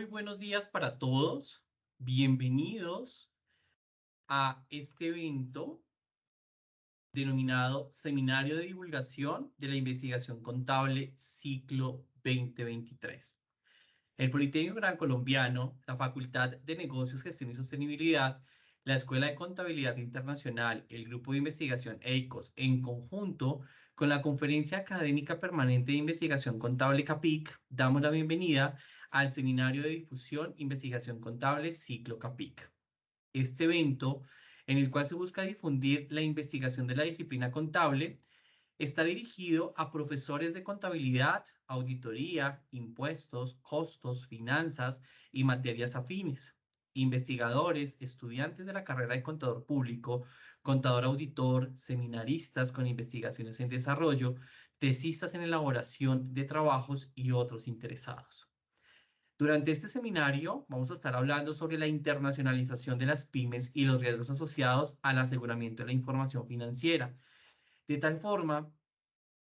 Muy buenos días para todos. Bienvenidos a este evento denominado Seminario de Divulgación de la Investigación Contable Ciclo 2023. El Politécnico Gran Colombiano, la Facultad de Negocios, Gestión y Sostenibilidad, la Escuela de Contabilidad Internacional, el Grupo de Investigación EICOS, en conjunto con la Conferencia Académica Permanente de Investigación Contable CAPIC, damos la bienvenida al Seminario de Difusión Investigación Contable Ciclo CAPIC. Este evento, en el cual se busca difundir la investigación de la disciplina contable, está dirigido a profesores de contabilidad, auditoría, impuestos, costos, finanzas y materias afines, investigadores, estudiantes de la carrera de contador público, contador auditor, seminaristas con investigaciones en desarrollo, tesistas en elaboración de trabajos y otros interesados. Durante este seminario vamos a estar hablando sobre la internacionalización de las pymes y los riesgos asociados al aseguramiento de la información financiera, de tal forma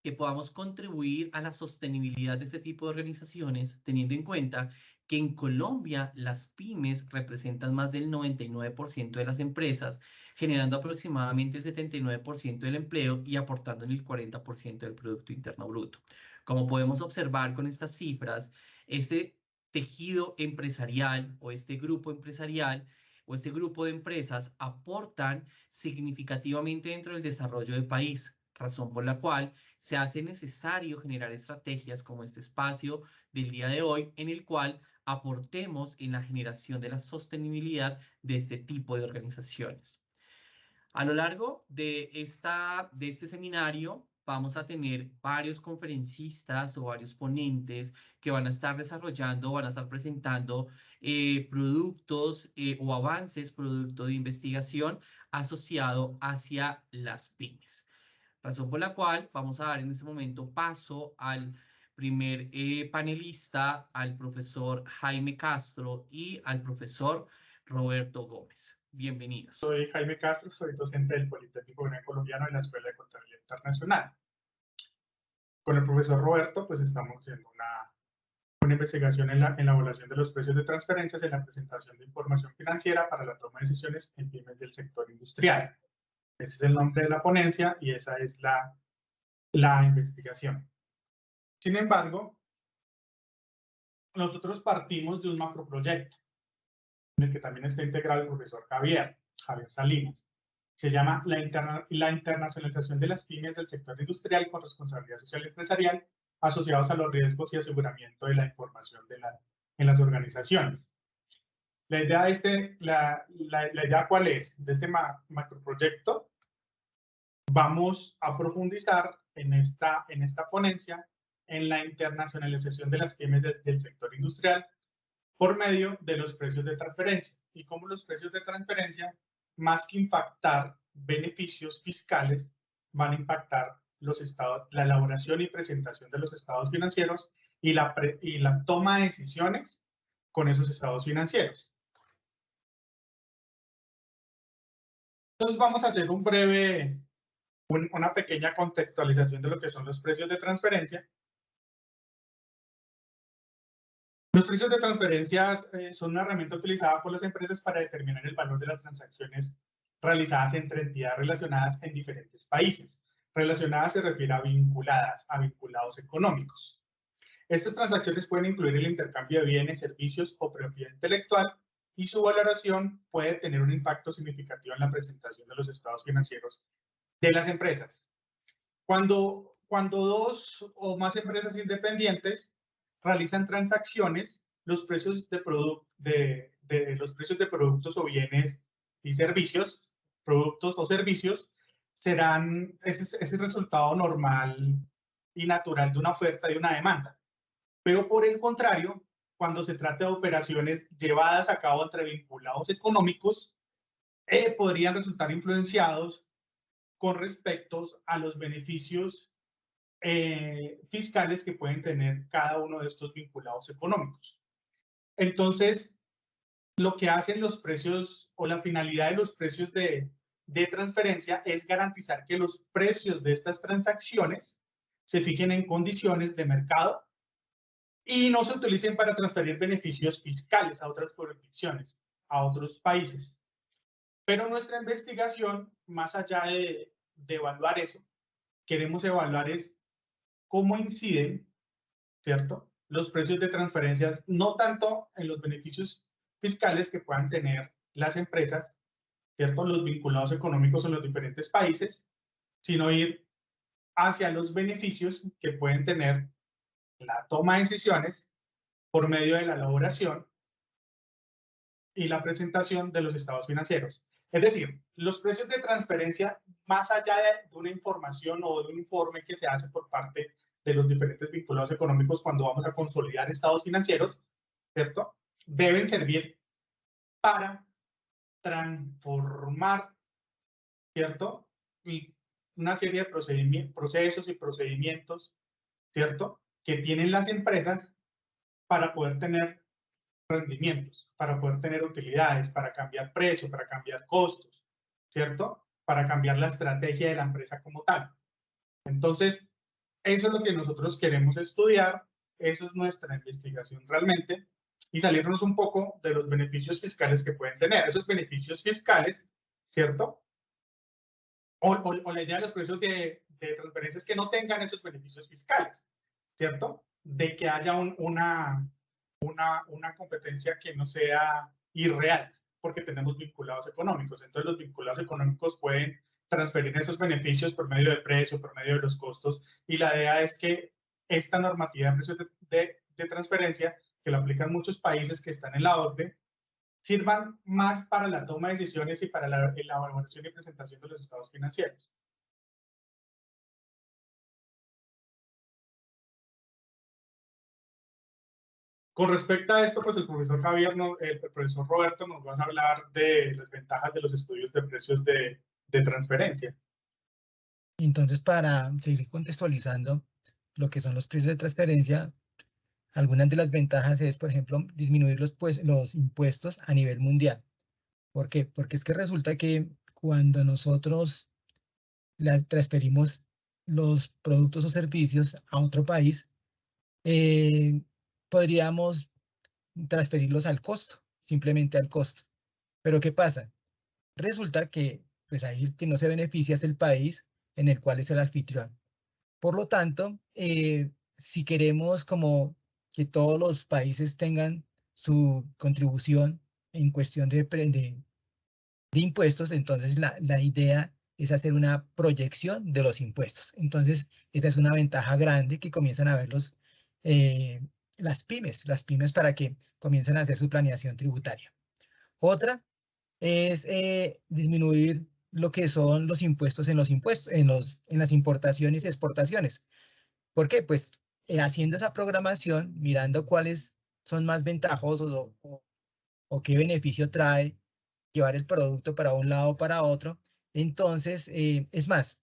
que podamos contribuir a la sostenibilidad de este tipo de organizaciones, teniendo en cuenta que en Colombia las pymes representan más del 99% de las empresas, generando aproximadamente el 79% del empleo y aportando en el 40% del Producto Interno Bruto. Como podemos observar con estas cifras, este tejido empresarial o este grupo empresarial o este grupo de empresas aportan significativamente dentro del desarrollo del país, razón por la cual se hace necesario generar estrategias como este espacio del día de hoy, en el cual aportemos en la generación de la sostenibilidad de este tipo de organizaciones. A lo largo de este seminario vamos a tener varios conferencistas o varios ponentes que van a estar desarrollando, van a estar presentando productos o avances producto de investigación asociado hacia las pymes. Razón por la cual vamos a dar en este momento paso al primer panelista, al profesor Jaime Castro y al profesor Roberto Gómez. Bienvenidos. Soy Jaime Castro, soy docente del Politécnico Gran Colombiano de la Escuela de Contabilidad Internacional. Con el profesor Roberto, pues estamos haciendo una investigación en la evaluación de los precios de transferencias en la presentación de información financiera para la toma de decisiones en pymes del sector industrial. Ese es el nombre de la ponencia y esa es la investigación. Sin embargo, nosotros partimos de un macroproyecto en el que también está integrado el profesor Javier Salinas. Se llama la internacionalización de las pymes del sector industrial con responsabilidad social empresarial asociados a los riesgos y aseguramiento de la información en las organizaciones. La idea ¿cuál es? De este macroproyecto vamos a profundizar en esta ponencia en la internacionalización de las pymes del sector industrial por medio de los precios de transferencia y cómo los precios de transferencia, más que impactar beneficios fiscales, van a impactar la elaboración y presentación de los estados financieros y la toma de decisiones con esos estados financieros. Entonces vamos a hacer una pequeña contextualización de lo que son los precios de transferencia. Los precios de transferencias son una herramienta utilizada por las empresas para determinar el valor de las transacciones realizadas entre entidades relacionadas en diferentes países. Relacionadas se refiere a vinculadas, a vinculados económicos. Estas transacciones pueden incluir el intercambio de bienes, servicios o propiedad intelectual y su valoración puede tener un impacto significativo en la presentación de los estados financieros de las empresas. Cuando dos o más empresas independientes realizan transacciones, los precios de productos o bienes y servicios, serán ese resultado normal y natural de una oferta y una demanda. Pero por el contrario, cuando se trata de operaciones llevadas a cabo entre vinculados económicos, podrían resultar influenciados con respecto a los beneficios fiscales que pueden tener cada uno de estos vinculados económicos. Entonces, lo que hacen los precios o la finalidad de los precios de transferencia es garantizar que los precios de estas transacciones se fijen en condiciones de mercado y no se utilicen para transferir beneficios fiscales a otras jurisdicciones, a otros países. Pero nuestra investigación, más allá de evaluar eso, queremos evaluar es cómo inciden, ¿cierto?, los precios de transferencias, no tanto en los beneficios fiscales que puedan tener las empresas, ¿cierto?, los vinculados económicos en los diferentes países, sino ir hacia los beneficios que pueden tener la toma de decisiones por medio de la elaboración y la presentación de los estados financieros. Es decir, los precios de transferencia, más allá de una información o de un informe que se hace por parte de los diferentes vinculados económicos cuando vamos a consolidar estados financieros, ¿cierto?, deben servir para transformar, ¿cierto?, y una serie de procesos y procedimientos, ¿cierto?, que tienen las empresas para poder tener rendimientos, para poder tener utilidades, para cambiar precio, para cambiar costos, ¿cierto?, para cambiar la estrategia de la empresa como tal. Entonces, eso es lo que nosotros queremos estudiar, eso es nuestra investigación realmente, y salirnos un poco de los beneficios fiscales que pueden tener. Esos beneficios fiscales, ¿cierto?, o la idea de los precios de transferencias que no tengan esos beneficios fiscales, ¿cierto?, de que haya una competencia que no sea irreal, porque tenemos vinculados económicos. Entonces, los vinculados económicos pueden transferir esos beneficios por medio del precio, por medio de los costos, y la idea es que esta normativa de precios de transferencia, que lo aplican muchos países que están en la OCDE, sirvan más para la toma de decisiones y para la elaboración y presentación de los estados financieros. Con respecto a esto, pues el profesor el profesor Roberto nos va a hablar de las ventajas de los estudios de precios de transferencia. Entonces, para seguir contextualizando lo que son los precios de transferencia, algunas de las ventajas es, por ejemplo, disminuir los impuestos a nivel mundial. ¿Por qué? Porque es que resulta que cuando nosotros transferimos los productos o servicios a otro país, podríamos transferirlos al costo, simplemente al costo. Pero ¿qué pasa? Resulta que pues ahí el que no se beneficia es el país en el cual es el anfitrión. Por lo tanto, si queremos como que todos los países tengan su contribución en cuestión de impuestos, entonces la idea es hacer una proyección de los impuestos. Entonces, esa es una ventaja grande que comienzan a ver las pymes para que comiencen a hacer su planeación tributaria. Otra es disminuir lo que son los impuestos en las importaciones y exportaciones. ¿Por qué? Pues haciendo esa programación, mirando cuáles son más ventajosos o qué beneficio trae llevar el producto para un lado o para otro, entonces, es más,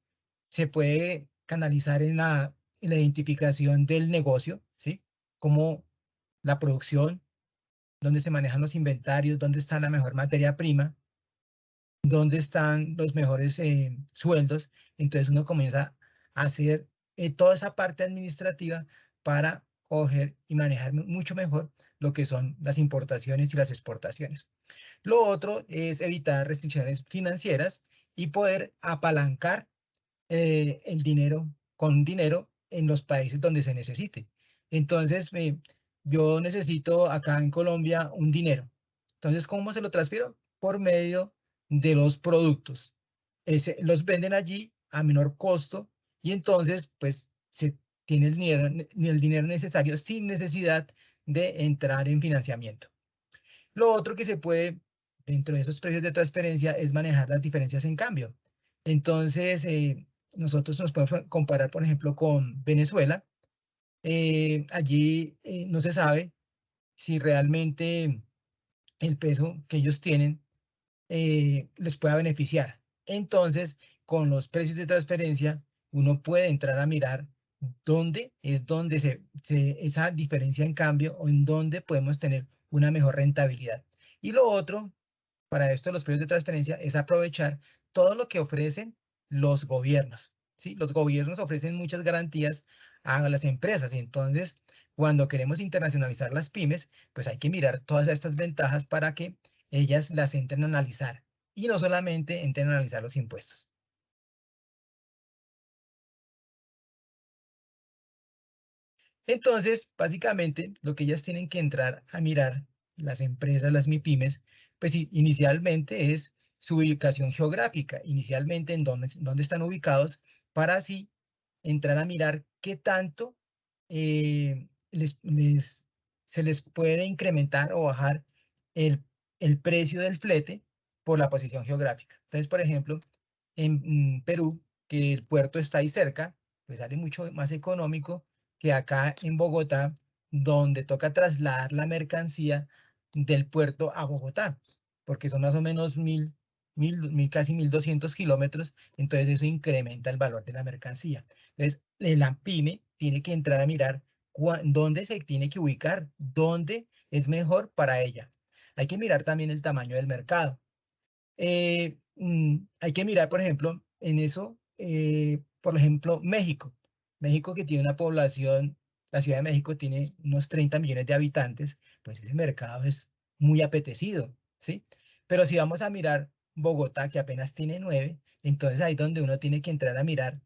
se puede canalizar en la identificación del negocio, ¿sí? Como la producción, dónde se manejan los inventarios, dónde está la mejor materia prima, dónde están los mejores sueldos. Entonces uno comienza a hacer toda esa parte administrativa para coger y manejar mucho mejor lo que son las importaciones y las exportaciones. Lo otro es evitar restricciones financieras y poder apalancar el dinero con dinero en los países donde se necesite. Entonces, yo necesito acá en Colombia un dinero. Entonces, ¿cómo se lo transfiero? Por medio de los productos. Los venden allí a menor costo y entonces, pues, se tiene el dinero necesario sin necesidad de entrar en financiamiento. Lo otro que se puede, dentro de esos precios de transferencia, es manejar las diferencias en cambio. Entonces, nosotros nos podemos comparar, por ejemplo, con Venezuela. Allí no se sabe si realmente el peso que ellos tienen les pueda beneficiar. Entonces, con los precios de transferencia, uno puede entrar a mirar dónde es donde esa diferencia en cambio o en dónde podemos tener una mejor rentabilidad. Y lo otro, para esto los precios de transferencia, es aprovechar todo lo que ofrecen los gobiernos, ¿sí? Los gobiernos ofrecen muchas garantías a las empresas y entonces cuando queremos internacionalizar las pymes, pues hay que mirar todas estas ventajas para que ellas las entren a analizar y no solamente entren a analizar los impuestos. Entonces, básicamente, lo que ellas tienen que entrar a mirar, las empresas, las MIPYMES, pues inicialmente es su ubicación geográfica, inicialmente en dónde están ubicados, para así entrar a mirar qué tanto se les puede incrementar o bajar el precio del flete por la posición geográfica. Entonces, por ejemplo, en Perú, que el puerto está ahí cerca, pues sale mucho más económico que acá en Bogotá, donde toca trasladar la mercancía del puerto a Bogotá, porque son más o menos casi 1.200 kilómetros, entonces eso incrementa el valor de la mercancía. Entonces, la pyme tiene que entrar a mirar dónde se tiene que ubicar, dónde es mejor para ella. Hay que mirar también el tamaño del mercado. Hay que mirar, por ejemplo, en eso, por ejemplo, México. México, que tiene una población, la Ciudad de México tiene unos 30 millones de habitantes, pues ese mercado es muy apetecido, ¿sí? Pero si vamos a mirar Bogotá, que apenas tiene 9, entonces ahí es donde uno tiene que entrar a mirar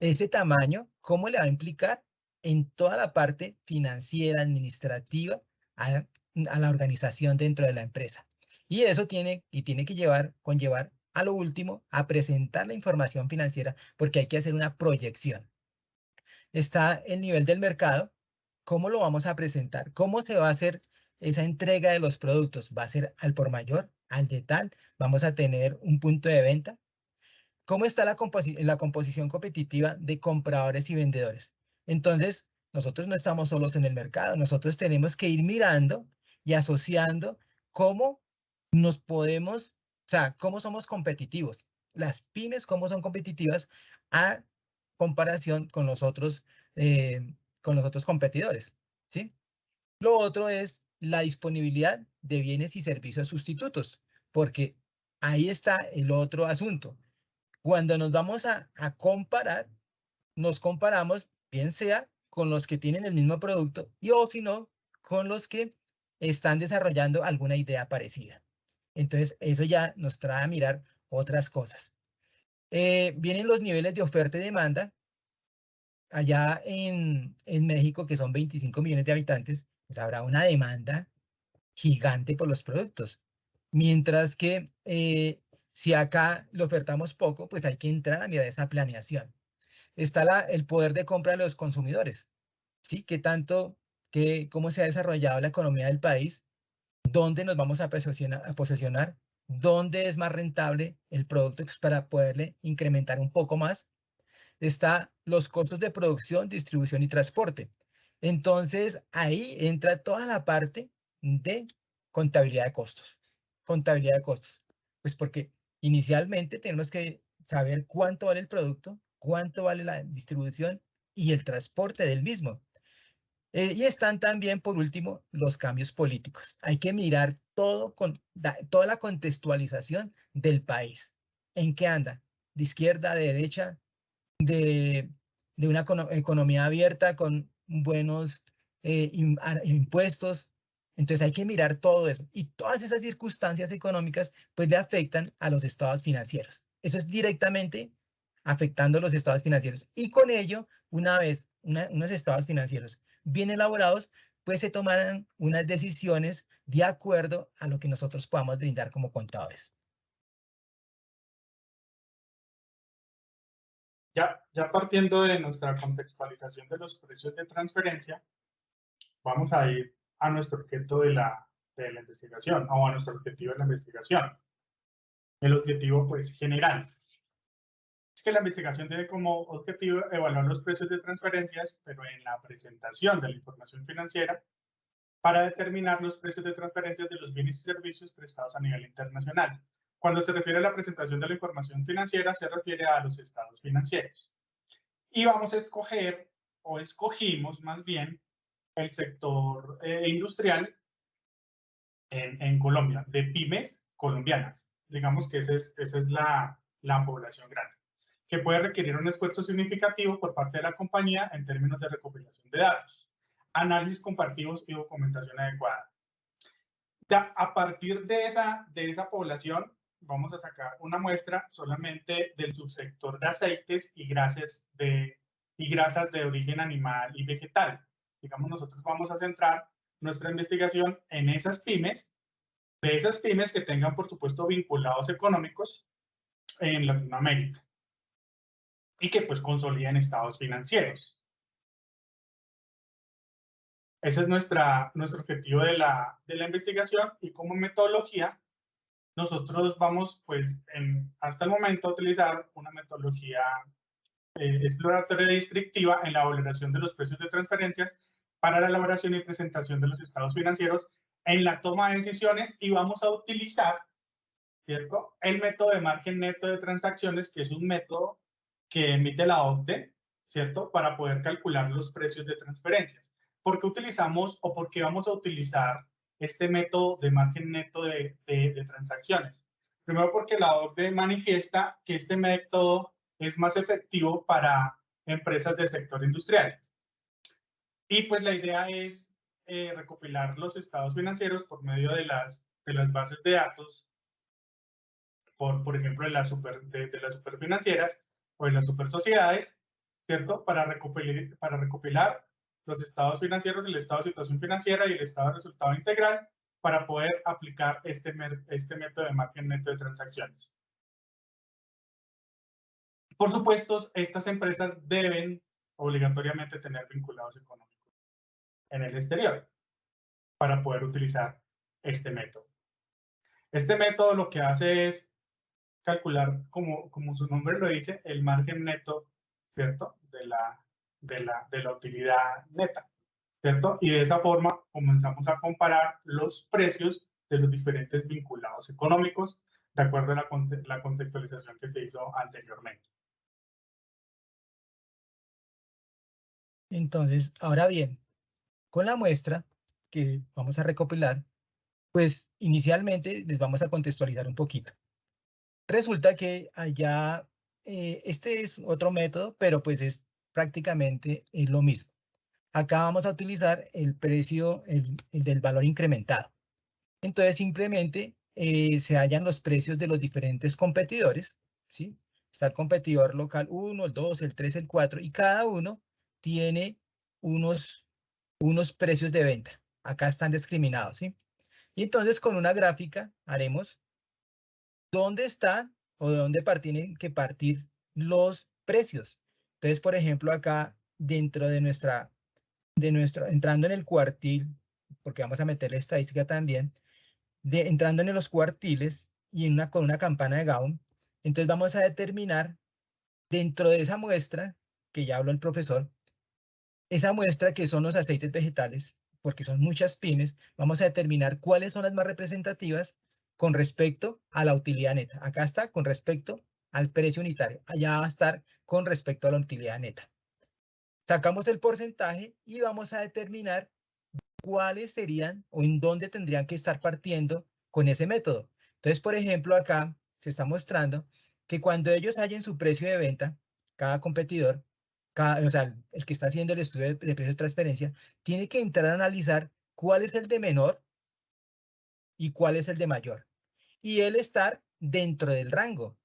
ese tamaño, cómo le va a implicar en toda la parte financiera, administrativa, a la organización dentro de la empresa. Y eso tiene que conllevar a lo último a presentar la información financiera, porque hay que hacer una proyección. Está el nivel del mercado, ¿cómo lo vamos a presentar? ¿Cómo se va a hacer esa entrega de los productos? ¿Va a ser al por mayor, al de tal? ¿Vamos a tener un punto de venta? ¿Cómo está la composición competitiva de compradores y vendedores? Entonces, nosotros no estamos solos en el mercado, nosotros tenemos que ir mirando y asociando cómo nos podemos, o sea, cómo somos competitivos. Las pymes, cómo son competitivas a comparación con los otros competidores, ¿sí? Lo otro es la disponibilidad de bienes y servicios sustitutos, porque ahí está el otro asunto. Cuando nos vamos a comparar, nos comparamos bien sea con los que tienen el mismo producto y o si no, con los que están desarrollando alguna idea parecida. Entonces, eso ya nos trae a mirar otras cosas. Vienen los niveles de oferta y demanda. Allá en México, que son 25 millones de habitantes, pues habrá una demanda gigante por los productos. Mientras que si acá lo ofertamos poco, pues hay que entrar a mirar esa planeación. Está el poder de compra de los consumidores, ¿sí? Cómo se ha desarrollado la economía del país, dónde nos vamos a posesionar, dónde es más rentable el producto, pues, para poderle incrementar un poco más. Está los costos de producción, distribución y transporte. Entonces, ahí entra toda la parte de contabilidad de costos. Contabilidad de costos. Pues porque inicialmente tenemos que saber cuánto vale el producto, cuánto vale la distribución y el transporte del mismo. Y están también, por último, los cambios políticos. Hay que mirar toda la contextualización del país. ¿En qué anda? ¿De izquierda, de derecha? de, de una economía abierta con buenos impuestos. Entonces hay que mirar todo eso. Y todas esas circunstancias económicas pues le afectan a los estados financieros. Eso es directamente afectando a los estados financieros. Y con ello, una vez unos estados financieros bien elaborados, pues se tomarán unas decisiones de acuerdo a lo que nosotros podamos brindar como contadores. Ya partiendo de nuestra contextualización de los precios de transferencia, vamos a ir a nuestro objeto de la investigación, o a nuestro objetivo de la investigación. El objetivo, pues, general. Es que la investigación tiene como objetivo evaluar los precios de transferencias, pero en la presentación de la información financiera, para determinar los precios de transferencias de los bienes y servicios prestados a nivel internacional. Cuando se refiere a la presentación de la información financiera, se refiere a los estados financieros. Y vamos a escoger, o escogimos más bien, el sector industrial en Colombia, de pymes colombianas. Digamos que esa es la población grande, que puede requerir un esfuerzo significativo por parte de la compañía en términos de recopilación de datos. análisis comparativos y documentación adecuada. Ya, a partir de esa población, vamos a sacar una muestra solamente del subsector de aceites y grasas de origen animal y vegetal. Digamos, nosotros vamos a centrar nuestra investigación en esas pymes, de esas pymes que tengan, por supuesto, vinculados económicos en Latinoamérica y que pues consoliden estados financieros. Ese es nuestro objetivo de la investigación, y como metodología nosotros vamos pues hasta el momento a utilizar una metodología exploratoria descriptiva en la valoración de los precios de transferencias para la elaboración y presentación de los estados financieros en la toma de decisiones, y vamos a utilizar, ¿cierto?, el método de margen neto de transacciones, que es un método que emite la OCDE, ¿cierto?, para poder calcular los precios de transferencias. ¿Por qué utilizamos o por qué vamos a utilizar este método de margen neto de transacciones? Primero, porque la OCDE manifiesta que este método es más efectivo para empresas del sector industrial. Y pues la idea es recopilar los estados financieros por medio de las bases de datos, por ejemplo, de las superfinancieras o de las supersociedades, ¿cierto? Para recopilar los estados financieros, el estado de situación financiera y el estado de resultado integral, para poder aplicar este método de margen neto de transacciones. Por supuesto, estas empresas deben obligatoriamente tener vinculados económicos en el exterior para poder utilizar este método. Este método lo que hace es calcular, como su nombre lo dice, el margen neto, ¿cierto?, de la utilidad neta, ¿cierto? Y de esa forma comenzamos a comparar los precios de los diferentes vinculados económicos de acuerdo a la contextualización que se hizo anteriormente. Entonces, ahora bien, con la muestra que vamos a recopilar, pues inicialmente les vamos a contextualizar un poquito. Resulta que allá, este es otro método, pero pues es prácticamente lo mismo. Acá vamos a utilizar el precio, el del valor incrementado. Entonces simplemente se hallan los precios de los diferentes competidores, ¿sí? Está el competidor local 1, el 2, el 3, el 4, y cada uno tiene unos precios de venta. Acá están discriminados, ¿sí? Y entonces con una gráfica haremos dónde están o de dónde tienen que partir los precios. Entonces, por ejemplo, acá dentro de entrando en el cuartil, porque vamos a meter la estadística también, entrando en los cuartiles y con una campana de Gauss, entonces vamos a determinar dentro de esa muestra, que ya habló el profesor, esa muestra que son los aceites vegetales, porque son muchas pymes, vamos a determinar cuáles son las más representativas con respecto a la utilidad neta. Acá está con respecto al precio unitario, allá va a estar con respecto a la utilidad neta. Sacamos el porcentaje y vamos a determinar cuáles serían o en dónde tendrían que estar partiendo con ese método. Entonces, por ejemplo, acá se está mostrando que cuando ellos hallen su precio de venta, cada competidor, o sea, el que está haciendo el estudio de precio de transferencia, tiene que entrar a analizar cuál es el de menor y cuál es el de mayor. Y él estar dentro del rango.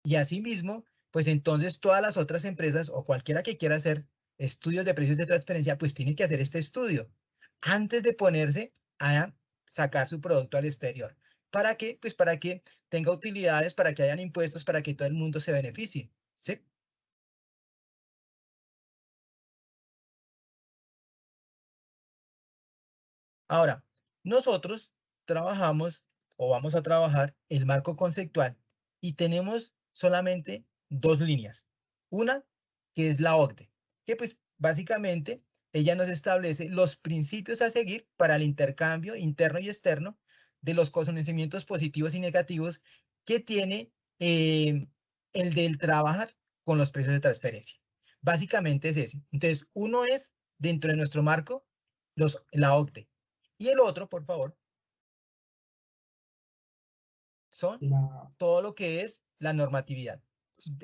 Y asimismo, pues entonces todas las otras empresas o cualquiera que quiera hacer estudios de precios de transferencia, pues tiene que hacer este estudio antes de ponerse a sacar su producto al exterior. ¿Para qué? Pues para que tenga utilidades, para que hayan impuestos, para que todo el mundo se beneficie, ¿sí? Ahora, nosotros trabajamos o vamos a trabajar el marco conceptual y tenemos solamente dos líneas. Una, que es la OCDE, que pues básicamente ella nos establece los principios a seguir para el intercambio interno y externo de los conocimientos positivos y negativos que tiene el del trabajar con los precios de transferencia. Básicamente es ese. Entonces, uno es dentro de nuestro marco, la OCDE. Y el otro, por favor, son todo lo que es la normatividad,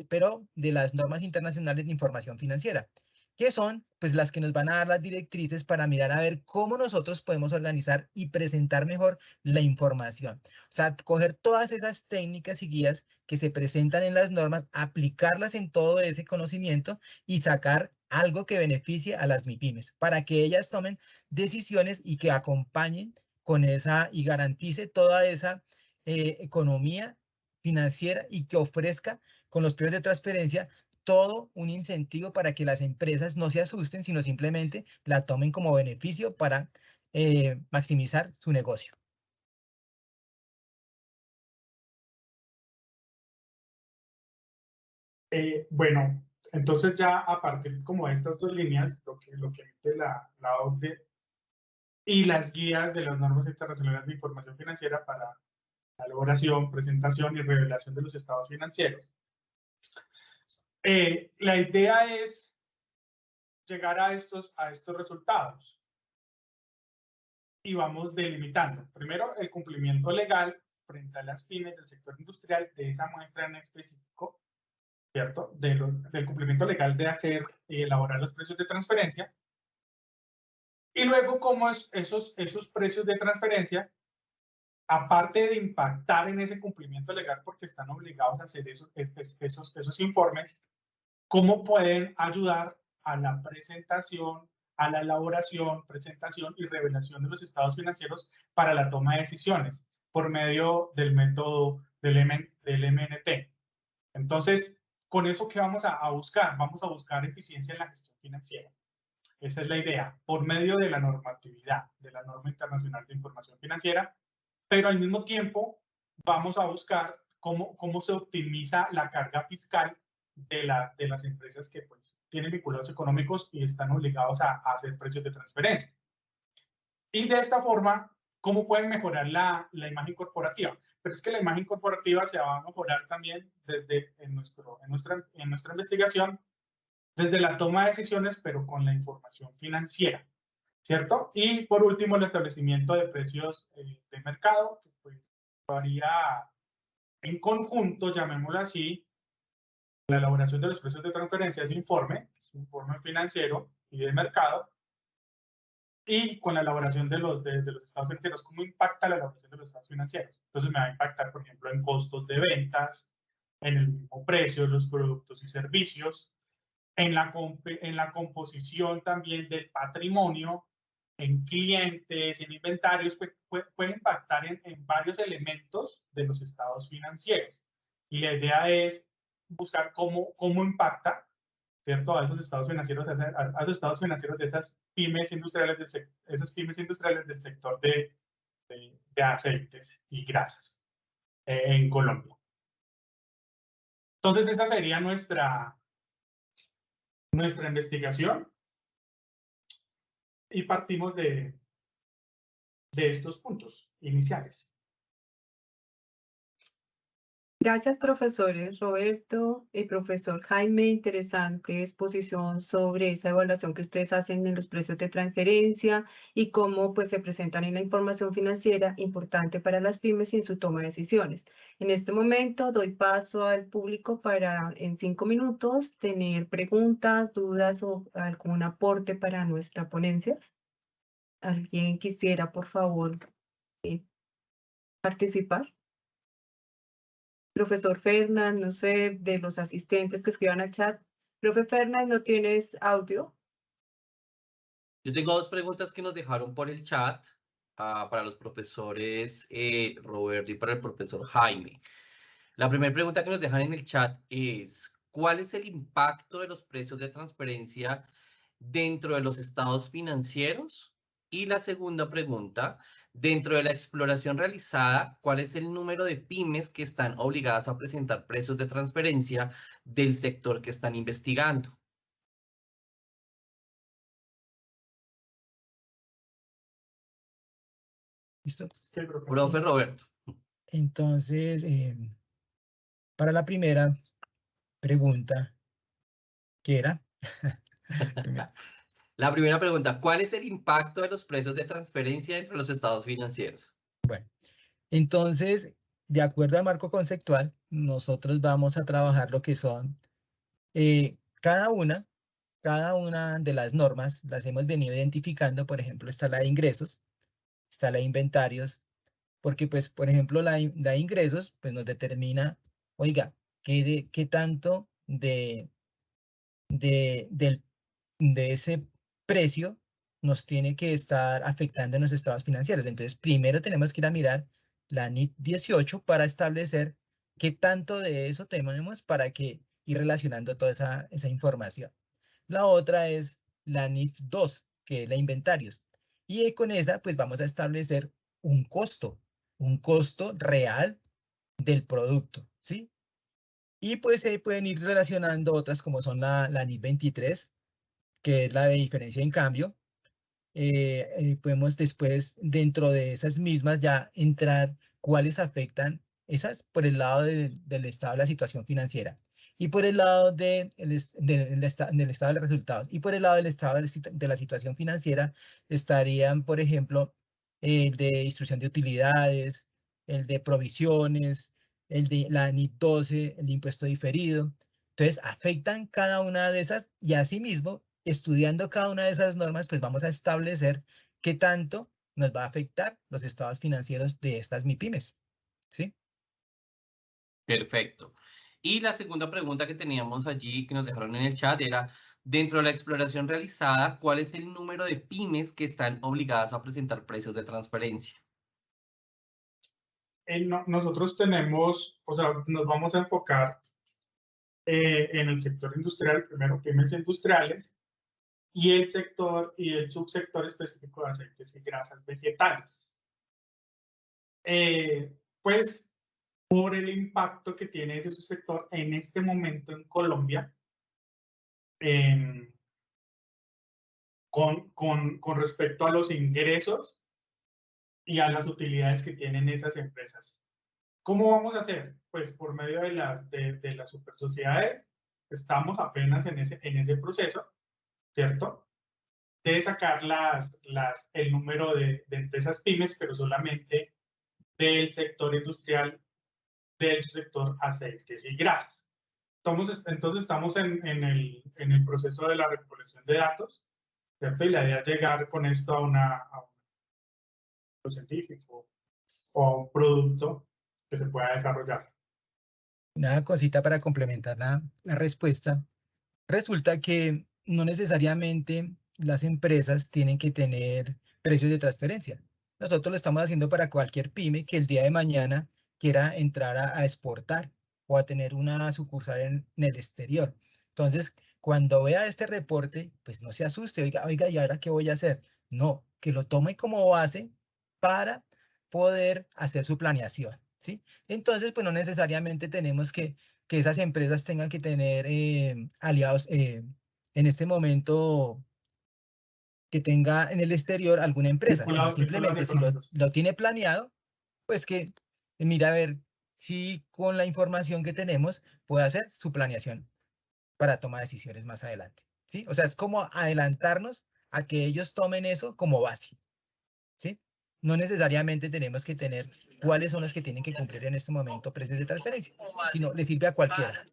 pero de las normas internacionales de información financiera. que son pues las que nos van a dar las directrices para mirar a ver cómo nosotros podemos organizar y presentar mejor la información. O sea, coger todas esas técnicas y guías que se presentan en las normas, aplicarlas en todo ese conocimiento y sacar algo que beneficie a las MIPYMES para que ellas tomen decisiones y que acompañen con esa y garantice toda esa economía financiera y que ofrezca con los periodos de transferencia todo un incentivo para que las empresas no se asusten, sino simplemente la tomen como beneficio para maximizar su negocio. Bueno, entonces ya a partir como de estas dos líneas, lo que emite la OCDE y las guías de las normas internacionales de información financiera para la elaboración, presentación y revelación de los estados financieros. La idea es llegar a estos resultados y vamos delimitando. Primero, el cumplimiento legal frente a las pymes del sector industrial de esa muestra en específico, ¿cierto? Del cumplimiento legal de hacer y elaborar los precios de transferencia. Y luego, cómo esos precios de transferencia, aparte de impactar en ese cumplimiento legal porque están obligados a hacer esos informes, cómo pueden ayudar a la presentación, a la elaboración, presentación y revelación de los estados financieros para la toma de decisiones por medio del método del MNT. Entonces, con eso, ¿qué vamos a buscar? Vamos a buscar eficiencia en la gestión financiera. Esa es la idea, por medio de la normatividad, de la norma internacional de información financiera, pero al mismo tiempo vamos a buscar cómo se optimiza la carga fiscal de las empresas que pues, tienen vinculados económicos y están obligados a hacer precios de transferencia. Y de esta forma, ¿cómo pueden mejorar la imagen corporativa? Pero es que la imagen corporativa se va a mejorar también desde en nuestra investigación, desde la toma de decisiones, pero con la información financiera, ¿cierto? Y por último, el establecimiento de precios de mercado, que pues varía en conjunto, llamémoslo así, la elaboración de los precios de transferencia es informe financiero y de mercado, y con la elaboración de los estados financieros, ¿cómo impacta la elaboración de los estados financieros? Entonces me va a impactar, por ejemplo, en costos de ventas, en el mismo precio de los productos y servicios, en la composición también del patrimonio, en clientes, en inventarios, puede impactar en varios elementos de los estados financieros. Y la idea es buscar cómo impacta, ¿cierto?, a esos estados financieros, a esos estados financieros de esas pymes industriales del sector de aceites y grasas en Colombia. Entonces, esa sería nuestra investigación y partimos de estos puntos iniciales. Gracias, profesores Roberto y profesor Jaime. Interesante exposición sobre esa evaluación que ustedes hacen en los precios de transferencia y cómo pues, se presentan en la información financiera importante para las pymes y en su toma de decisiones. En este momento doy paso al público para en 5 minutos tener preguntas, dudas o algún aporte para nuestra ponencia. ¿Alguien quisiera, por favor, participar? Profesor Fernández, no sé, de los asistentes que escriban al chat. Profe Fernández, ¿no tienes audio? Yo tengo dos preguntas que nos dejaron por el chat para los profesores Roberto y para el profesor Jaime. La primera pregunta que nos dejan en el chat es, ¿cuál es el impacto de los precios de transferencia dentro de los estados financieros? Y la segunda pregunta, dentro de la exploración realizada, ¿cuál es el número de pymes que están obligadas a presentar precios de transferencia del sector que están investigando? ¿Listo? Profe Roberto. Entonces, para la primera pregunta, ¿qué era? La primera pregunta, ¿cuál es el impacto de los precios de transferencia entre los estados financieros? Bueno, entonces, de acuerdo al marco conceptual, nosotros vamos a trabajar lo que son cada una, cada una de las normas las hemos venido identificando. Por ejemplo, está la de ingresos, está la de inventarios, porque pues, por ejemplo, la de ingresos pues nos determina, oiga, qué tanto de ese precio nos tiene que estar afectando en los estados financieros. Entonces, primero tenemos que ir a mirar la NIF 18 para establecer qué tanto de eso tenemos para que ir relacionando toda esa información. La otra es la NIF 2, que es la inventarios. Y con esa, pues vamos a establecer un costo real del producto, ¿sí? Y pues se pueden ir relacionando otras como son la NIF 23, que es la de diferencia en cambio. Podemos después, dentro de esas mismas, ya entrar cuáles afectan esas por el lado del estado de la situación financiera y por el lado del estado de los resultados. Y por el lado del estado de la situación financiera estarían, por ejemplo, el de instrucción de utilidades, el de provisiones, el de la NIF 12, el de impuesto diferido. Entonces, afectan cada una de esas y asimismo, estudiando cada una de esas normas, pues vamos a establecer qué tanto nos va a afectar los estados financieros de estas MIPYMES, ¿sí? Perfecto. Y la segunda pregunta que teníamos allí, que nos dejaron en el chat, era, dentro de la exploración realizada, ¿cuál es el número de pymes que están obligadas a presentar precios de transferencia? Nosotros tenemos, o sea, nos vamos a enfocar en el sector industrial, primero pymes industriales, y el sector y el subsector específico de aceites y grasas vegetales. Pues por el impacto que tiene ese subsector en este momento en Colombia, con respecto a los ingresos y a las utilidades que tienen esas empresas. ¿Cómo vamos a hacer? Pues por medio de las supersociedades, estamos apenas en ese proceso, ¿cierto? De sacar el número de empresas pymes, pero solamente del sector industrial, del sector aceites y grasas. Entonces estamos en el proceso de la recolección de datos, ¿cierto? Y la idea es llegar con esto a un científico o a un producto que se pueda desarrollar. Una cosita para complementar la respuesta. Resulta que no necesariamente las empresas tienen que tener precios de transferencia. Nosotros lo estamos haciendo para cualquier pyme que el día de mañana quiera entrar a exportar o a tener una sucursal en el exterior. Entonces, cuando vea este reporte, pues no se asuste, oiga, ¿y ahora qué voy a hacer? No, que lo tome como base para poder hacer su planeación, ¿sí? Entonces, pues no necesariamente tenemos que esas empresas tengan que tener aliados en este momento, que tenga en el exterior alguna empresa, sino simplemente si lo tiene planeado, pues que mira a ver si con la información que tenemos puede hacer su planeación para tomar decisiones más adelante, ¿sí? O sea, es como adelantarnos a que ellos tomen eso como base, ¿sí? No necesariamente tenemos que tener cuáles son los que tienen que cumplir en este momento precios de transferencia, sino le sirve a cualquiera.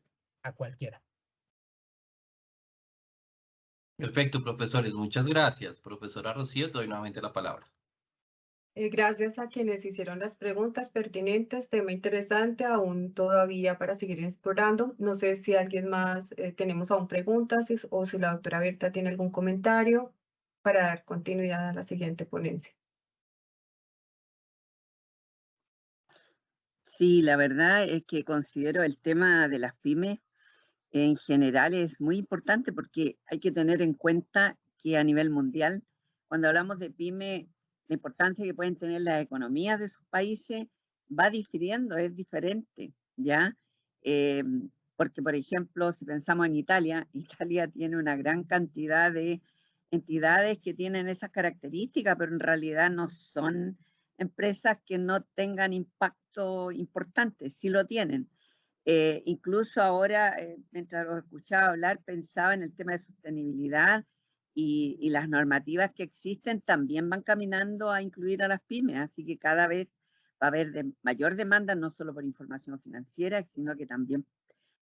A cualquiera. Perfecto, profesores. Muchas gracias. Profesora Rocío, te doy nuevamente la palabra. Gracias a quienes hicieron las preguntas pertinentes, tema interesante, aún todavía para seguir explorando. No sé si alguien más tenemos aún preguntas o si la doctora Berta tiene algún comentario para dar continuidad a la siguiente ponencia. Sí, la verdad es que considero el tema de las pymes en general es muy importante porque hay que tener en cuenta que a nivel mundial, cuando hablamos de pymes, la importancia que pueden tener las economías de sus países va difiriendo, es diferente, ¿ya? Porque, por ejemplo, si pensamos en Italia, Italia tiene una gran cantidad de entidades que tienen esas características, pero en realidad no son empresas que no tengan impacto importante, sí lo tienen. Incluso ahora, mientras los escuchaba hablar, pensaba en el tema de sostenibilidad y las normativas que existen también van caminando a incluir a las pymes, así que cada vez va a haber mayor demanda, no solo por información financiera, sino que también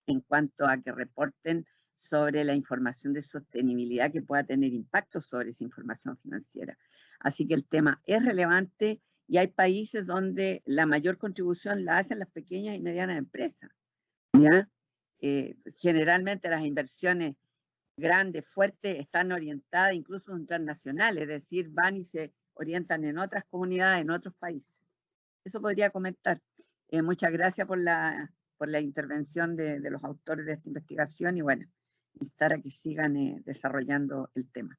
en cuanto a que reporten sobre la información de sostenibilidad que pueda tener impacto sobre esa información financiera. Así que el tema es relevante y hay países donde la mayor contribución la hacen las pequeñas y medianas empresas, ¿ya? Generalmente las inversiones grandes, fuertes, están orientadas incluso transnacionales, es decir, van y se orientan en otras comunidades, en otros países. Eso podría comentar. Muchas gracias por la intervención de los autores de esta investigación y bueno, instar a que sigan desarrollando el tema.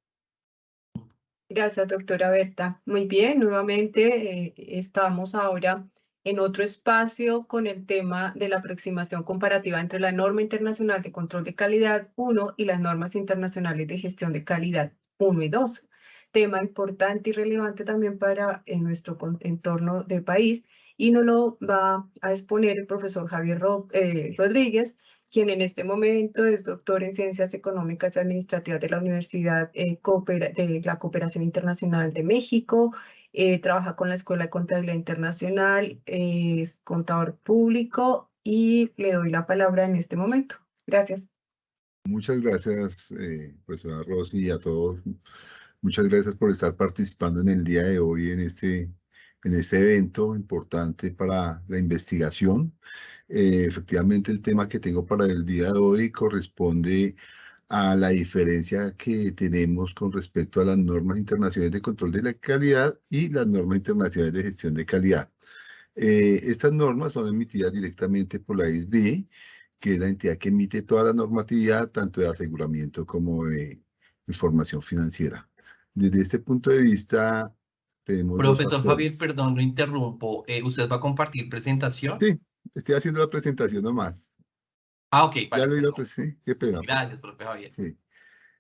Gracias, doctora Berta. Muy bien, nuevamente estamos ahora en otro espacio con el tema de la aproximación comparativa entre la norma internacional de control de calidad 1 y las normas internacionales de gestión de calidad 1 y 2. Tema importante y relevante también para nuestro entorno de país y nos lo va a exponer el profesor Javier Rodríguez, quien en este momento es doctor en Ciencias Económicas y Administrativas de la Universidad de la Cooperación Internacional de México, trabaja con la Escuela de Contabilidad Internacional, es contador público y le doy la palabra en este momento. Gracias. Muchas gracias, profesora Rosy, y a todos. Muchas gracias por estar participando en el día de hoy en este evento importante para la investigación. Efectivamente, el tema que tengo para el día de hoy corresponde a la diferencia que tenemos con respecto a las normas internacionales de control de la calidad y las normas internacionales de gestión de calidad. Estas normas son emitidas directamente por la ISB, que es la entidad que emite toda la normatividad, tanto de aseguramiento como de información financiera. Desde este punto de vista, tenemos Profesor Javier, perdón, lo interrumpo. ¿Usted va a compartir presentación? Sí, estoy haciendo la presentación nomás. Ah, ok, vale. Ya lo iba a presentar. Qué pena. Gracias, profe Javier. Sí.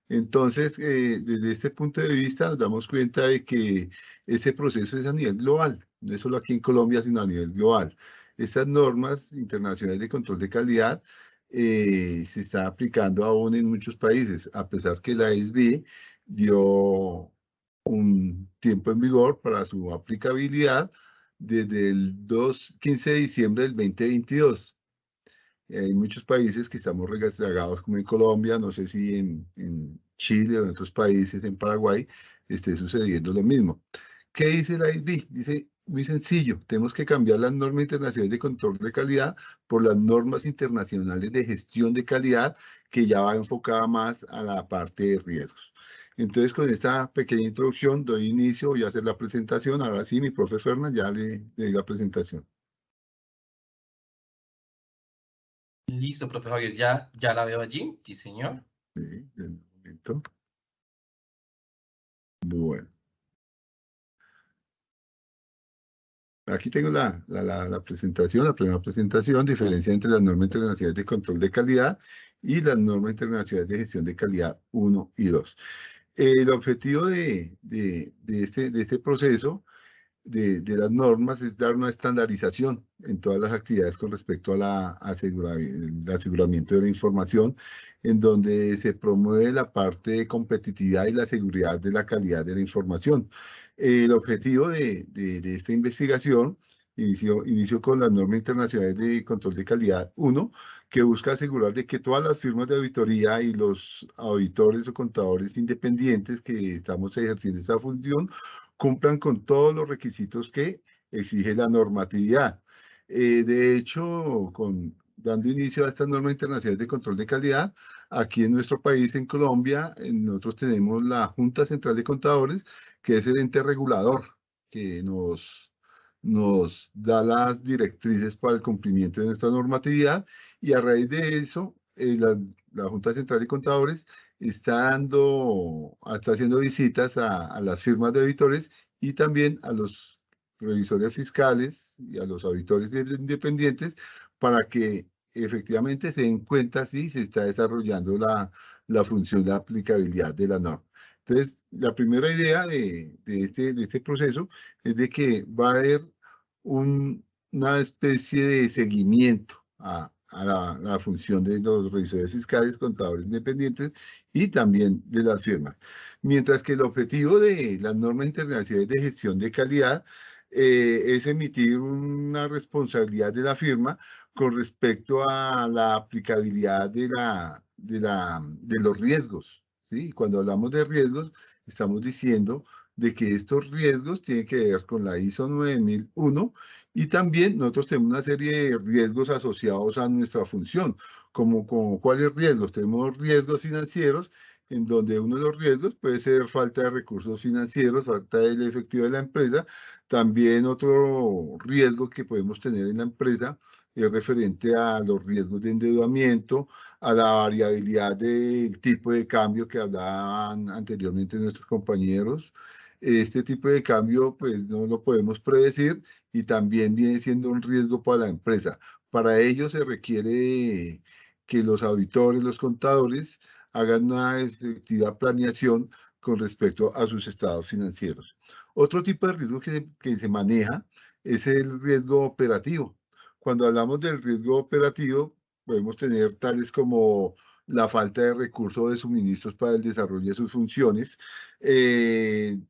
Entonces, desde este punto de vista, nos damos cuenta de que ese proceso es a nivel global, no es solo aquí en Colombia, sino a nivel global. Estas normas internacionales de control de calidad se están aplicando aún en muchos países, a pesar que la ISB dio un tiempo en vigor para su aplicabilidad desde el 15 de diciembre del 2022. Hay muchos países que estamos rezagados, como en Colombia, no sé si en Chile o en otros países, en Paraguay, esté sucediendo lo mismo. ¿Qué dice la ISB? Dice, muy sencillo, tenemos que cambiar las normas internacionales de control de calidad por las normas internacionales de gestión de calidad, que ya va enfocada más a la parte de riesgos. Entonces, con esta pequeña introducción, doy inicio, voy a hacer la presentación. Ahora sí, mi profe Fernan, ya le doy la presentación. Listo, profe Javier, ya la veo allí. Sí, señor. Sí, de momento. Bueno. Aquí tengo la presentación, la primera presentación, diferencia entre las normas internacionales de control de calidad y las normas internacionales de gestión de calidad 1 y 2. El objetivo de este proceso de las normas es dar una estandarización en todas las actividades con respecto a el aseguramiento de la información, en donde se promueve la parte de competitividad y la seguridad de la calidad de la información. El objetivo de esta investigación inició con las normas internacionales de control de calidad 1, que busca asegurar de que todas las firmas de auditoría y los auditores o contadores independientes que estamos ejerciendo esa función cumplan con todos los requisitos que exige la normatividad. De hecho, dando inicio a estas normas internacionales de control de calidad, aquí en nuestro país, en Colombia, nosotros tenemos la Junta Central de Contadores, que es el ente regulador que nos da las directrices para el cumplimiento de nuestra normatividad, y a raíz de eso, la Junta Central de Contadores está haciendo visitas a las firmas de auditores y también a los revisores fiscales y a los auditores independientes para que efectivamente se den cuenta si se está desarrollando la función de aplicabilidad de la norma. Entonces, la primera idea de este proceso es de que va a haber una especie de seguimiento a la función de los revisores fiscales, contadores independientes y también de las firmas. Mientras que el objetivo de las normas internacionales de gestión de calidad es emitir una responsabilidad de la firma con respecto a la aplicabilidad de los riesgos, ¿sí? Cuando hablamos de riesgos, estamos diciendo de que estos riesgos tienen que ver con la ISO 9001 y también nosotros tenemos una serie de riesgos asociados a nuestra función, como ¿cuáles riesgos? Tenemos riesgos financieros, en donde uno de los riesgos puede ser falta de recursos financieros, falta del efectivo de la empresa. También otro riesgo que podemos tener en la empresa es referente a los riesgos de endeudamiento, a la variabilidad del tipo de cambio que hablaban anteriormente nuestros compañeros. Este tipo de cambio pues no lo podemos predecir y también viene siendo un riesgo para la empresa. Para ello se requiere que los auditores, los contadores, hagan una efectiva planeación con respecto a sus estados financieros. Otro tipo de riesgo que se maneja es el riesgo operativo. Cuando hablamos del riesgo operativo, podemos tener tales como la falta de recursos de suministros para el desarrollo de sus funciones,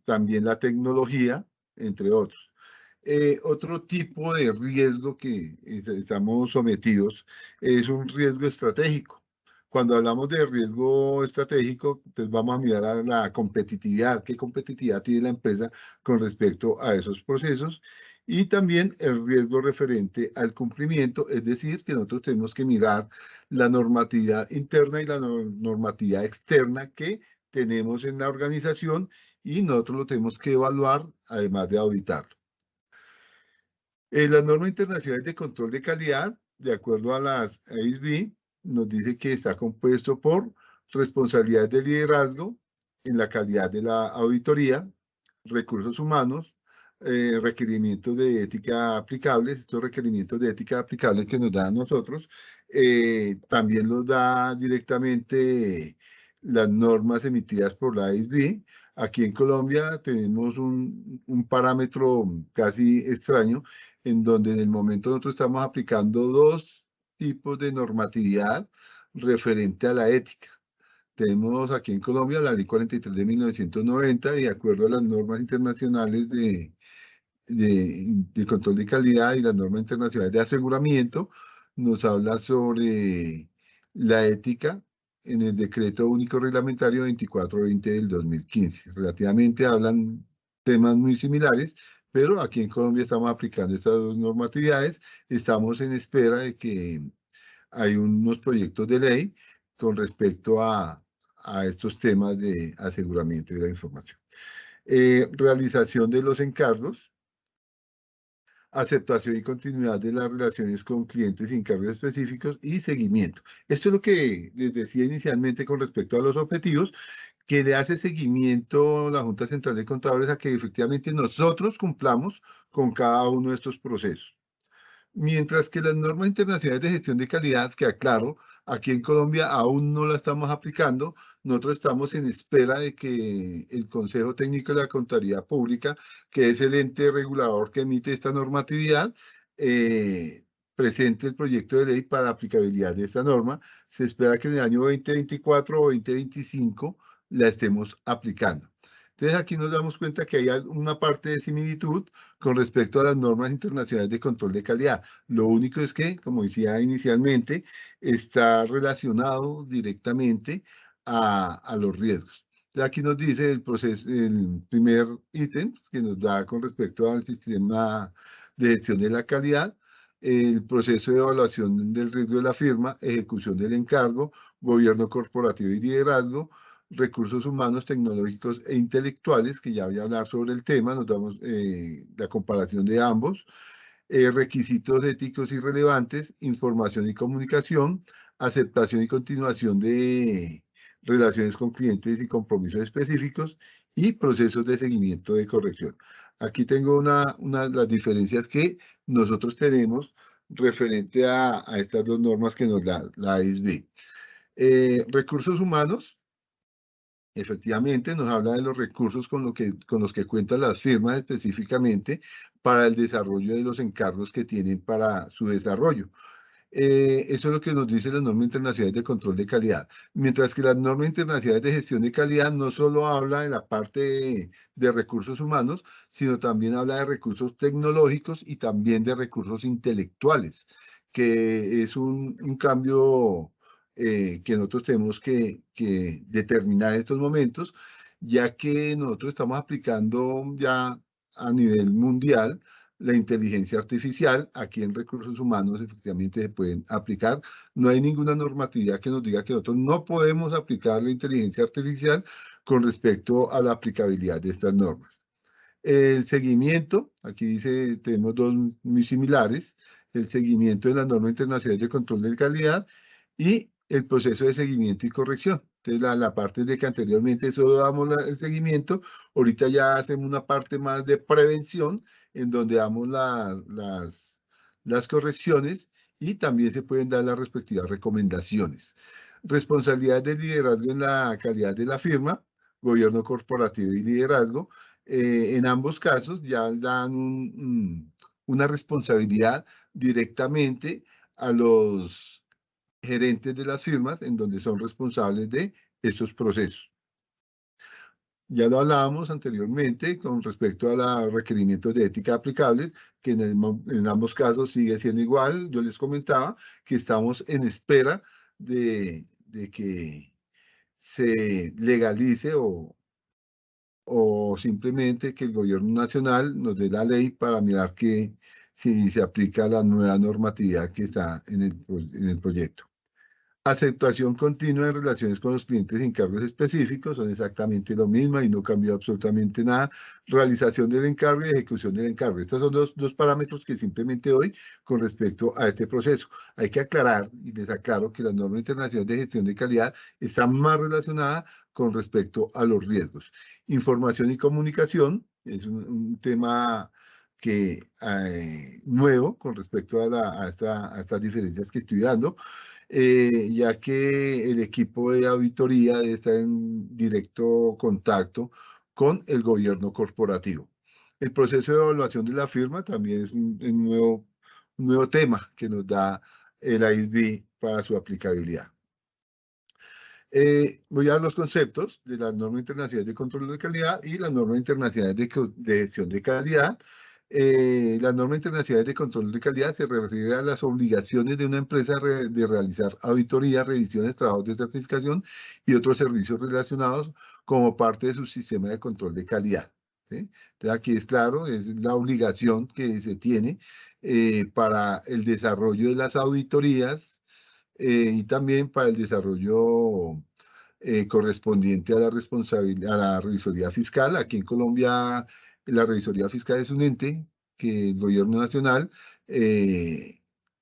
también la tecnología, entre otros. Otro tipo de riesgo que estamos sometidos es un riesgo estratégico. Cuando hablamos de riesgo estratégico, pues vamos a mirar a la competitividad, qué competitividad tiene la empresa con respecto a esos procesos y también el riesgo referente al cumplimiento, es decir, que nosotros tenemos que mirar la normatividad interna y la normatividad externa que tenemos en la organización y nosotros lo tenemos que evaluar además de auditarlo. Las normas internacionales de control de calidad, de acuerdo a las ASB, nos dice que está compuesto por responsabilidades de liderazgo en la calidad de la auditoría, recursos humanos, requerimientos de ética aplicables, estos requerimientos de ética aplicables que nos dan a nosotros, también los da directamente las normas emitidas por la ASB. Aquí en Colombia tenemos un parámetro casi extraño, en donde en el momento nosotros estamos aplicando dos tipos de normatividad referente a la ética. Tenemos aquí en Colombia la Ley 43 de 1990 y de acuerdo a las normas internacionales de control de calidad y las normas internacionales de aseguramiento, nos habla sobre la ética en el Decreto Único Reglamentario 2420 del 2015. Relativamente hablan temas muy similares, pero aquí en Colombia estamos aplicando estas dos normatividades. Estamos en espera de que hay unos proyectos de ley con respecto a estos temas de aseguramiento de la información. Realización de los encargos, aceptación y continuidad de las relaciones con clientes y encargos específicos y seguimiento. Esto es lo que les decía inicialmente con respecto a los objetivos, que le hace seguimiento la Junta Central de Contadores a que efectivamente nosotros cumplamos con cada uno de estos procesos. Mientras que las normas internacionales de gestión de calidad, que aclaro, aquí en Colombia aún no la estamos aplicando, nosotros estamos en espera de que el Consejo Técnico de la Contabilidad Pública, que es el ente regulador que emite esta normatividad, presente el proyecto de ley para la aplicabilidad de esta norma. Se espera que en el año 2024 o 2025 la estemos aplicando. Entonces aquí nos damos cuenta que hay una parte de similitud con respecto a las normas internacionales de control de calidad. Lo único es que, como decía inicialmente, está relacionado directamente a los riesgos. Entonces aquí nos dice el proceso, el primer ítem que nos da con respecto al sistema de gestión de la calidad, el proceso de evaluación del riesgo de la firma, ejecución del encargo, gobierno corporativo y liderazgo, recursos humanos, tecnológicos e intelectuales, que ya voy a hablar sobre el tema, nos damos la comparación de ambos, requisitos éticos y relevantes, información y comunicación, aceptación y continuación de relaciones con clientes y compromisos específicos y procesos de seguimiento de corrección. Aquí tengo las diferencias que nosotros tenemos referente a estas dos normas que nos da la ASB. Recursos humanos. Efectivamente, nos habla de los recursos con los que cuentan las firmas específicamente para el desarrollo de los encargos que tienen para su desarrollo. Eso es lo que nos dice las normas internacionales de control de calidad. Mientras que las normas internacionales de gestión de calidad no solo habla de la parte de recursos humanos, sino también habla de recursos tecnológicos y también de recursos intelectuales, que es un cambio que nosotros tenemos que determinar en estos momentos, ya que nosotros estamos aplicando ya a nivel mundial la inteligencia artificial. Aquí en recursos humanos efectivamente se pueden aplicar. No hay ninguna normatividad que nos diga que nosotros no podemos aplicar la inteligencia artificial con respecto a la aplicabilidad de estas normas. El seguimiento, aquí dice, tenemos dos muy similares, el seguimiento de las normas internacionales de control de calidad y el proceso de seguimiento y corrección. Entonces, la parte de que anteriormente solo damos el seguimiento, ahorita ya hacemos una parte más de prevención, en donde damos las correcciones y también se pueden dar las respectivas recomendaciones. Responsabilidad de liderazgo en la calidad de la firma, gobierno corporativo y liderazgo. En ambos casos ya dan una responsabilidad directamente a los gerentes de las firmas, en donde son responsables de estos procesos. Ya lo hablábamos anteriormente con respecto a los requerimientos de ética aplicables, que en ambos casos sigue siendo igual. Yo les comentaba que estamos en espera de que se legalice o simplemente que el gobierno nacional nos dé la ley para mirar que si se aplica la nueva normatividad que está en el proyecto. Aceptación continua en relaciones con los clientes y encargos específicos son exactamente lo mismo y no cambió absolutamente nada. Realización del encargo y ejecución del encargo. Estos son dos parámetros que simplemente doy con respecto a este proceso. Hay que aclarar, y les aclaro, que la norma internacional de gestión de calidad está más relacionada con respecto a los riesgos. Información y comunicación es un tema que nuevo con respecto a estas diferencias que estoy dando. Ya que el equipo de auditoría debe estar en directo contacto con el gobierno corporativo. El proceso de evaluación de la firma también es un nuevo tema que nos da el ISB para su aplicabilidad. Voy a dar los conceptos de la norma internacional de control de calidad y la norma internacional de gestión de calidad. La norma internacional de control de calidad se refiere a las obligaciones de una empresa de realizar auditorías, revisiones, trabajos de certificación y otros servicios relacionados como parte de su sistema de control de calidad. ¿Sí? Entonces aquí es claro, es la obligación que se tiene para el desarrollo de las auditorías y también para el desarrollo correspondiente a la responsabilidad, a la revisoría fiscal. Aquí en Colombia la revisoría fiscal es un ente que el gobierno nacional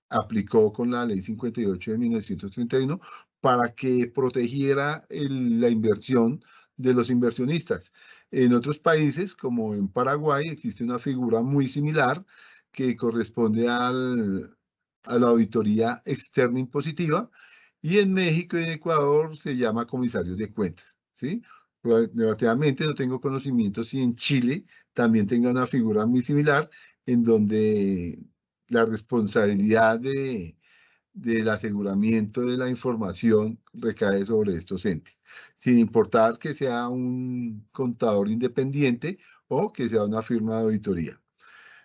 aplicó con la ley 58 de 1931 para que protegiera la inversión de los inversionistas. En otros países, como en Paraguay, existe una figura muy similar que corresponde a la auditoría externa impositiva, y en México y en Ecuador se llama comisarios de cuentas, ¿sí? Relativamente no tengo conocimiento si en Chile también tenga una figura muy similar, en donde la responsabilidad del aseguramiento de la información recae sobre estos entes, sin importar que sea un contador independiente o que sea una firma de auditoría.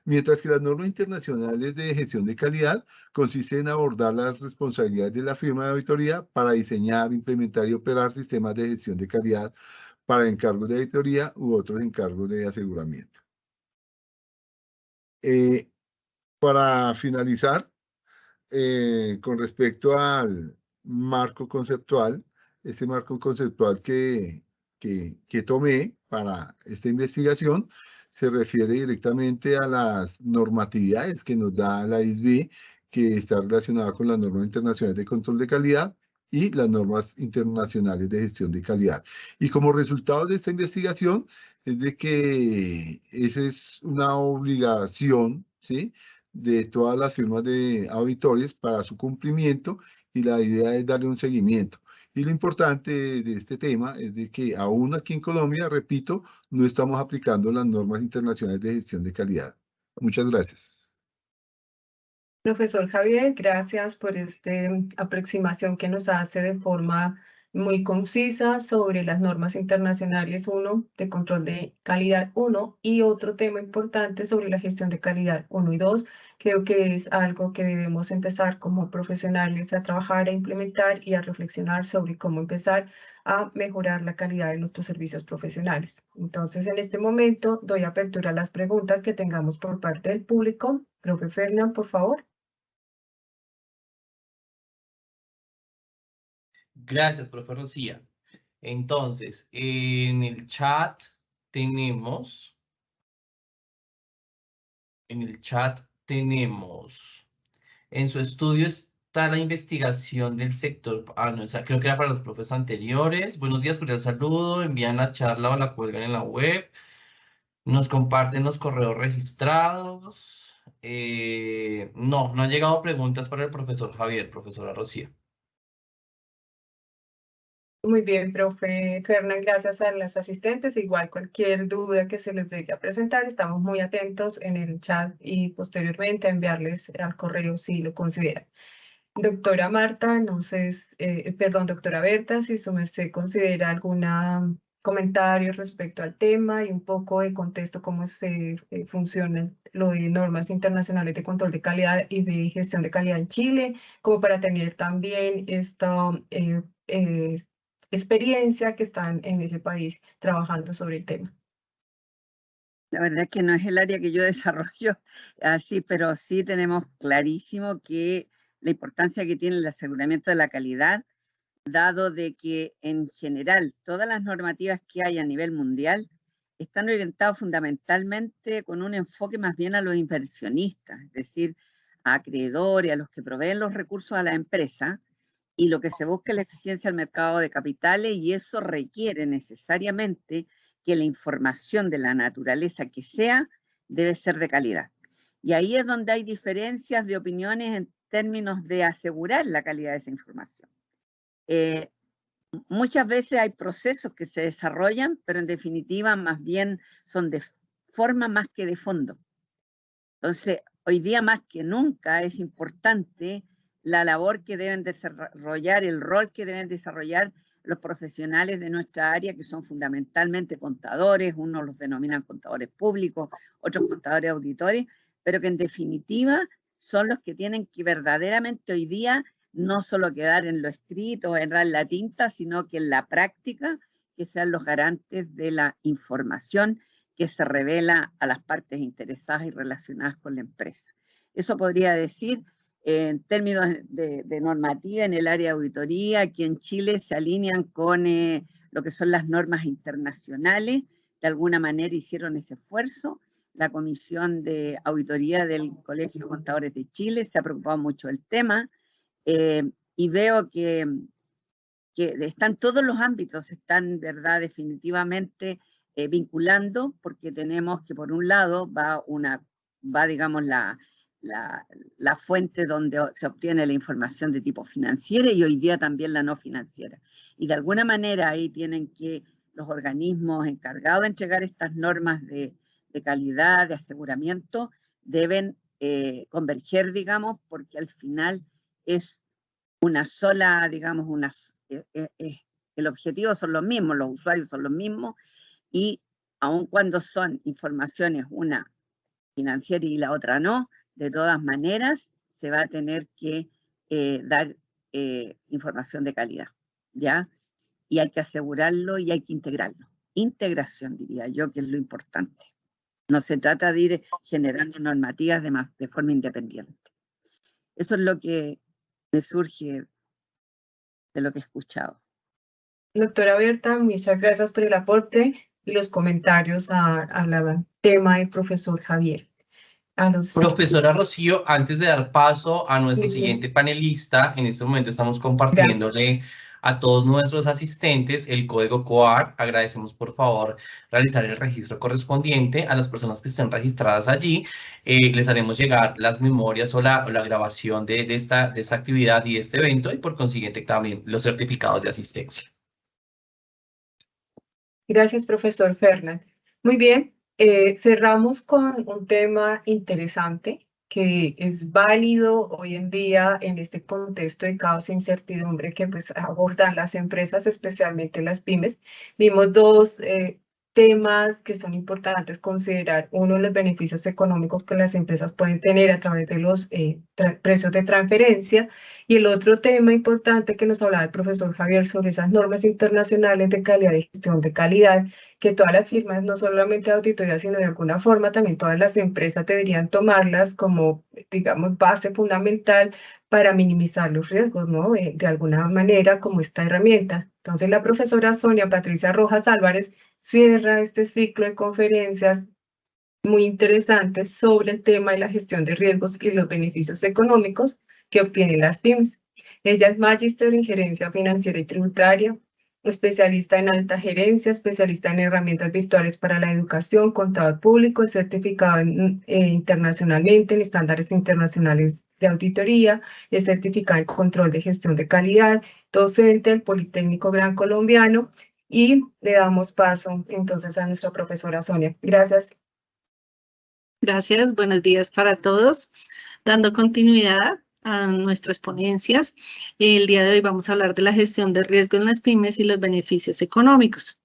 Mientras que las normas internacionales de gestión de calidad consisten en abordar las responsabilidades de la firma de auditoría para diseñar, implementar y operar sistemas de gestión de calidad para encargos de auditoría u otros encargos de aseguramiento. Para finalizar, con respecto al marco conceptual, este marco conceptual que tomé para esta investigación se refiere directamente a las normatividades que nos da la ISB, que está relacionada con las normas internacionales de control de calidad y las normas internacionales de gestión de calidad. Y como resultado de esta investigación es de que esa es una obligación, ¿sí?, de todas las firmas de auditores para su cumplimiento, y la idea es darle un seguimiento. Y lo importante de este tema es de que aún aquí en Colombia, repito, no estamos aplicando las normas internacionales de gestión de calidad. Muchas gracias. Profesor Javier, gracias por esta aproximación que nos hace de forma muy concisa sobre las normas internacionales 1 de control de calidad 1 y otro tema importante sobre la gestión de calidad 1 y 2. Creo que es algo que debemos empezar como profesionales a trabajar, a implementar y a reflexionar sobre cómo empezar a mejorar la calidad de nuestros servicios profesionales. Entonces, en este momento doy apertura a las preguntas que tengamos por parte del público. Profe Fernán, por favor. Gracias, profe Rocía. Entonces, en el chat tenemos, en su estudio está la investigación del sector, no, o sea, creo que era para los profes anteriores. Buenos días, cordial saludo, envían la charla o la cuelgan en la web, nos comparten los correos registrados. No han llegado preguntas para el profesor Javier, profesora Rocía. Muy bien, profe Fernán, gracias a los asistentes. Igual cualquier duda que se les llegue a presentar, estamos muy atentos en el chat y posteriormente a enviarles al correo si lo consideran. Doctora Marta, no sé, doctora Berta, si su merced considera algún comentario respecto al tema y un poco de contexto, cómo se funciona lo de normas internacionales de control de calidad y de gestión de calidad en Chile, como para tener también esta experiencia que están en ese país trabajando sobre el tema. La verdad es que no es el área que yo desarrollo así, pero sí tenemos clarísimo que la importancia que tiene el aseguramiento de la calidad, dado de que en general todas las normativas que hay a nivel mundial están orientadas fundamentalmente con un enfoque más bien a los inversionistas, es decir, a acreedores, a los que proveen los recursos a la empresa, y lo que se busca es la eficiencia del mercado de capitales, y eso requiere necesariamente que la información de la naturaleza que sea debe ser de calidad. Y ahí es donde hay diferencias de opiniones en términos de asegurar la calidad de esa información. Muchas veces hay procesos que se desarrollan, pero en definitiva más bien son de forma más que de fondo. Entonces, hoy día más que nunca es importante la labor que deben desarrollar, el rol que deben desarrollar los profesionales de nuestra área, que son fundamentalmente contadores, unos los denominan contadores públicos, otros contadores auditores, pero que en definitiva son los que tienen que verdaderamente hoy día no solo quedar en lo escrito, en la tinta, sino que en la práctica, que sean los garantes de la información que se revela a las partes interesadas y relacionadas con la empresa. Eso podría decir, en términos de normativa en el área de auditoría, aquí en Chile se alinean con lo que son las normas internacionales, de alguna manera hicieron ese esfuerzo. La Comisión de Auditoría del Colegio de Contadores de Chile se ha preocupado mucho del tema, y veo que están todos los ámbitos, están, ¿verdad?, definitivamente vinculando, porque tenemos que por un lado va digamos, la fuente donde se obtiene la información de tipo financiera y hoy día también la no financiera. Y de alguna manera ahí tienen que los organismos encargados de entregar estas normas de calidad, de aseguramiento, deben converger, digamos, porque al final es una sola, digamos, el objetivo son los mismos, los usuarios son los mismos, y aun cuando son informaciones una financiera y la otra no, de todas maneras se va a tener que dar información de calidad, ¿ya? Y hay que asegurarlo y hay que integrarlo. Integración, diría yo, que es lo importante. No se trata de ir generando normativas de forma independiente. Eso es lo que me surge de lo que he escuchado. Doctora Berta, muchas gracias por el aporte y los comentarios al tema del profesor Javier. Profesora Rocío, antes de dar paso a nuestro siguiente panelista, en este momento estamos compartiéndole a todos nuestros asistentes el código COAR. Agradecemos por favor realizar el registro correspondiente a las personas que estén registradas allí. Les haremos llegar las memorias o la grabación de esta actividad y de este evento y por consiguiente también los certificados de asistencia. Gracias, profesor Fernán. Muy bien, cerramos con un tema interesante que es válido hoy en día en este contexto de caos e incertidumbre que pues abordan las empresas, especialmente las pymes. Vimos dos temas que son importantes considerar. Uno, los beneficios económicos que las empresas pueden tener a través de los precios de transferencia, y el otro tema importante que nos hablaba el profesor Javier sobre esas normas internacionales de calidad y gestión de calidad, que todas las firmas, no solamente de auditoría, sino de alguna forma también todas las empresas deberían tomarlas como, digamos, base fundamental para minimizar los riesgos, ¿no? De alguna manera como esta herramienta. Entonces la profesora Sonia Patricia Rojas Álvarez cierra este ciclo de conferencias muy interesantes sobre el tema de la gestión de riesgos y los beneficios económicos que obtienen las pymes. Ella es magíster en gerencia financiera y tributaria, especialista en alta gerencia, especialista en herramientas virtuales para la educación, contador público, es certificado internacionalmente en estándares internacionales de auditoría, es certificada en control de gestión de calidad, docente del Politécnico Gran Colombiano, y le damos paso entonces a nuestra profesora Sonia. Gracias. Gracias, buenos días para todos. Dando continuidad a nuestras ponencias, el día de hoy vamos a hablar de la gestión de riesgo en las pymes y los beneficios económicos.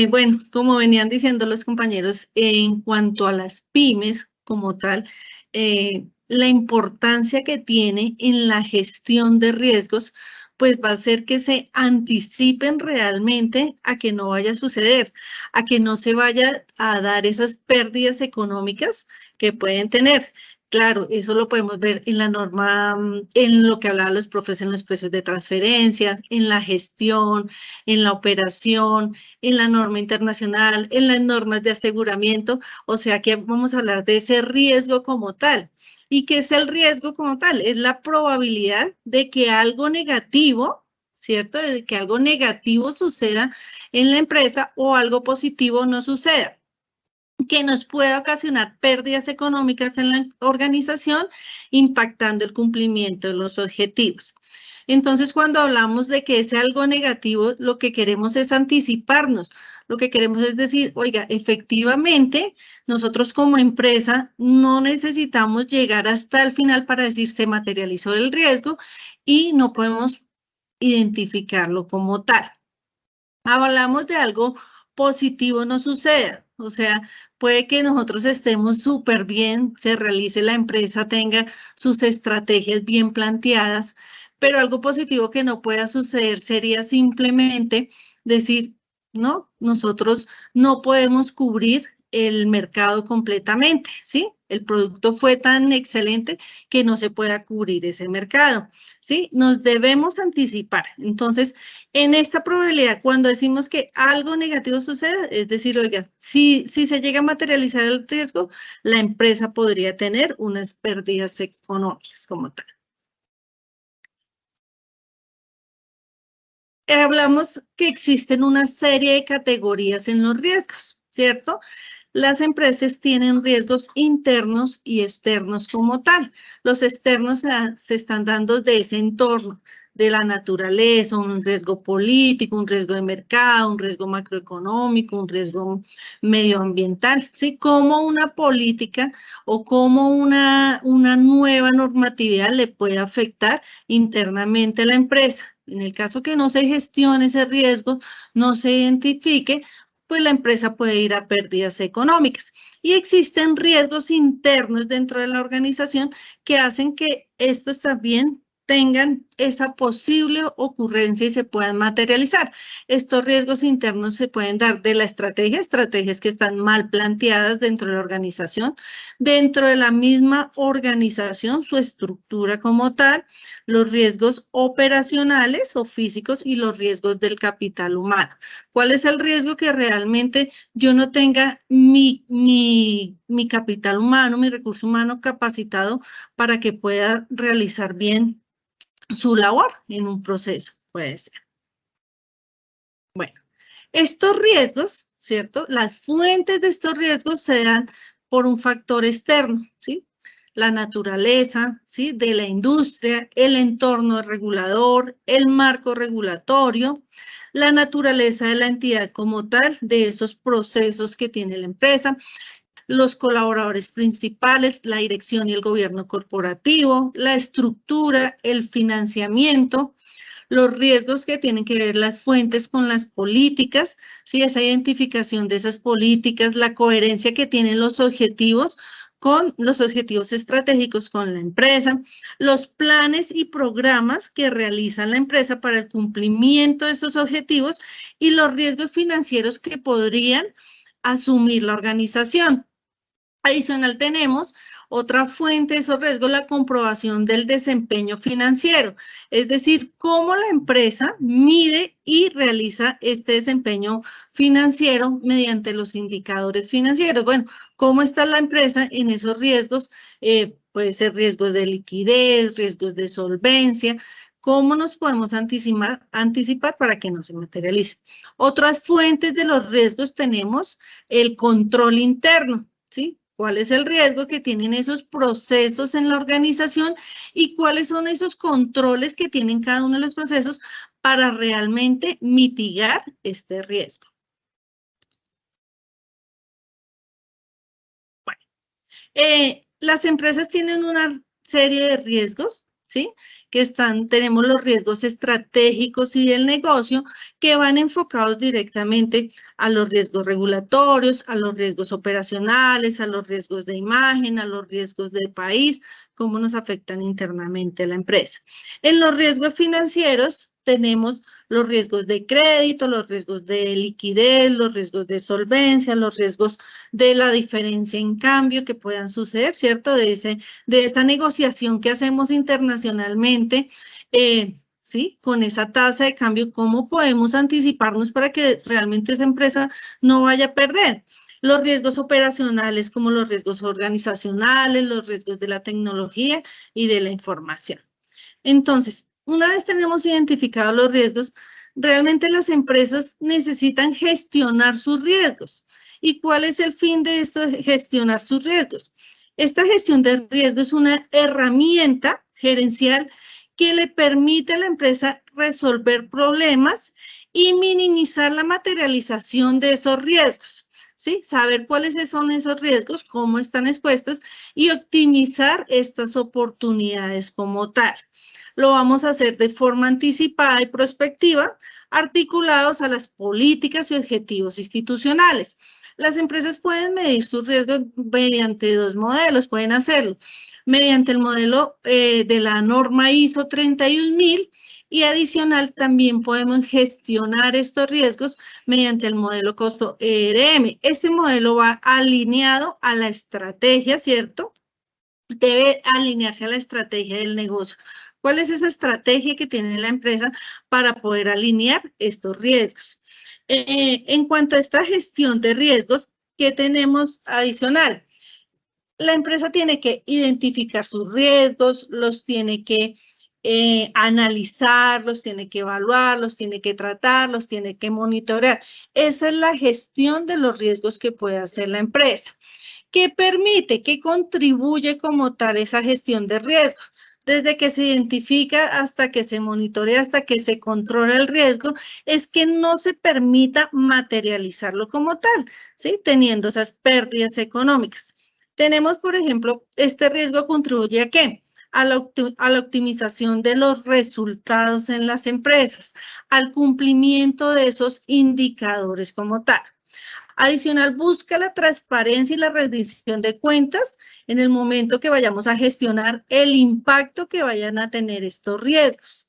Bueno, como venían diciendo los compañeros, en cuanto a las pymes como tal, la importancia que tiene en la gestión de riesgos, pues va a ser que se anticipen realmente a que no vaya a suceder, a que no se vaya a dar esas pérdidas económicas que pueden tener. Claro, eso lo podemos ver en la norma, en lo que hablaban los profes en los precios de transferencia, en la gestión, en la operación, en la norma internacional, en las normas de aseguramiento. O sea que vamos a hablar de ese riesgo como tal. ¿Y qué es el riesgo como tal? Es la probabilidad de que algo negativo, ¿cierto? De que algo negativo suceda en la empresa o algo positivo no suceda, que nos pueda ocasionar pérdidas económicas en la organización, impactando el cumplimiento de los objetivos. Entonces, cuando hablamos de que es algo negativo, lo que queremos es anticiparnos. Lo que queremos es decir, oiga, efectivamente, nosotros como empresa no necesitamos llegar hasta el final para decir se materializó el riesgo y no podemos identificarlo como tal. Hablamos de algo positivo no suceda. O sea, puede que nosotros estemos súper bien, se realice la empresa, tenga sus estrategias bien planteadas, pero algo positivo que no pueda suceder sería simplemente decir, no, nosotros no podemos cubrir el mercado completamente, ¿sí? El producto fue tan excelente que no se pueda cubrir ese mercado, ¿sí? Nos debemos anticipar. Entonces, en esta probabilidad, cuando decimos que algo negativo sucede, es decir, oiga, si se llega a materializar el riesgo, la empresa podría tener unas pérdidas económicas como tal. Hablamos que existen una serie de categorías en los riesgos, ¿cierto? Las empresas tienen riesgos internos y externos como tal. Los externos se están dando de ese entorno, de la naturaleza, un riesgo político, un riesgo de mercado, un riesgo macroeconómico, un riesgo medioambiental, ¿sí? Como una política o como una nueva normatividad le puede afectar internamente a la empresa. En el caso que no se gestione ese riesgo, no se identifique, pues la empresa puede ir a pérdidas económicas. Y existen riesgos internos dentro de la organización que hacen que estos también tengan esa posible ocurrencia y se puedan materializar. Estos riesgos internos se pueden dar de la estrategias que están mal planteadas dentro de la organización, dentro de la misma organización, su estructura como tal, los riesgos operacionales o físicos y los riesgos del capital humano. ¿Cuál es el riesgo? Que realmente yo no tenga mi capital humano, mi recurso humano capacitado para que pueda realizar bien su labor en un proceso, puede ser. Bueno, estos riesgos, ¿cierto? Las fuentes de estos riesgos se dan por un factor externo, ¿sí? La naturaleza, ¿sí? De la industria, el entorno regulador, el marco regulatorio, la naturaleza de la entidad como tal, de esos procesos que tiene la empresa, los colaboradores principales, la dirección y el gobierno corporativo, la estructura, el financiamiento, los riesgos que tienen que ver las fuentes con las políticas, ¿sí? Esa identificación de esas políticas, la coherencia que tienen los objetivos con los objetivos estratégicos con la empresa, los planes y programas que realiza la empresa para el cumplimiento de esos objetivos y los riesgos financieros que podrían asumir la organización. Adicional tenemos otra fuente de esos riesgos, la comprobación del desempeño financiero, es decir, cómo la empresa mide y realiza este desempeño financiero mediante los indicadores financieros. Bueno, ¿cómo está la empresa en esos riesgos? Puede ser riesgos de liquidez, riesgos de solvencia. ¿Cómo nos podemos anticipar para que no se materialice? Otras fuentes de los riesgos tenemos el control interno, ¿sí? ¿Cuál es el riesgo que tienen esos procesos en la organización y cuáles son esos controles que tienen cada uno de los procesos para realmente mitigar este riesgo? Bueno, las empresas tienen una serie de riesgos, ¿sí? Tenemos los riesgos estratégicos y del negocio que van enfocados directamente a los riesgos regulatorios, a los riesgos operacionales, a los riesgos de imagen, a los riesgos del país, cómo nos afectan internamente a la empresa. En los riesgos financieros tenemos los riesgos de crédito, los riesgos de liquidez, los riesgos de solvencia, los riesgos de la diferencia en cambio que puedan suceder, ¿cierto? De esa negociación que hacemos internacionalmente, ¿sí? Con esa tasa de cambio, ¿cómo podemos anticiparnos para que realmente esa empresa no vaya a perder? Los riesgos operacionales como los riesgos organizacionales, los riesgos de la tecnología y de la información. Entonces, una vez tenemos identificados los riesgos, realmente las empresas necesitan gestionar sus riesgos. ¿Y cuál es el fin de esto, gestionar sus riesgos? Esta gestión de riesgos es una herramienta gerencial que le permite a la empresa resolver problemas y minimizar la materialización de esos riesgos, ¿sí? Saber cuáles son esos riesgos, cómo están expuestos y optimizar estas oportunidades como tal. Lo vamos a hacer de forma anticipada y prospectiva, articulados a las políticas y objetivos institucionales. Las empresas pueden medir sus riesgos mediante dos modelos, pueden hacerlo mediante el modelo de la norma ISO 31000 y adicional también podemos gestionar estos riesgos mediante el modelo costo ERM. Este modelo va alineado a la estrategia, ¿cierto? Debe alinearse a la estrategia del negocio. ¿Cuál es esa estrategia que tiene la empresa para poder alinear estos riesgos? En cuanto a esta gestión de riesgos, ¿qué tenemos adicional? La empresa tiene que identificar sus riesgos, los tiene que analizar, los tiene que evaluar, los tiene que tratar, los tiene que monitorear. Esa es la gestión de los riesgos que puede hacer la empresa. ¿Qué permite? ¿Qué contribuye como tal esa gestión de riesgos? Desde que se identifica hasta que se monitorea, hasta que se controla el riesgo, es que no se permita materializarlo como tal, ¿sí? Teniendo esas pérdidas económicas. Tenemos, por ejemplo, este riesgo contribuye ¿a qué? A la optimización de los resultados en las empresas, al cumplimiento de esos indicadores como tal. Adicional, busca la transparencia y la rendición de cuentas en el momento que vayamos a gestionar el impacto que vayan a tener estos riesgos.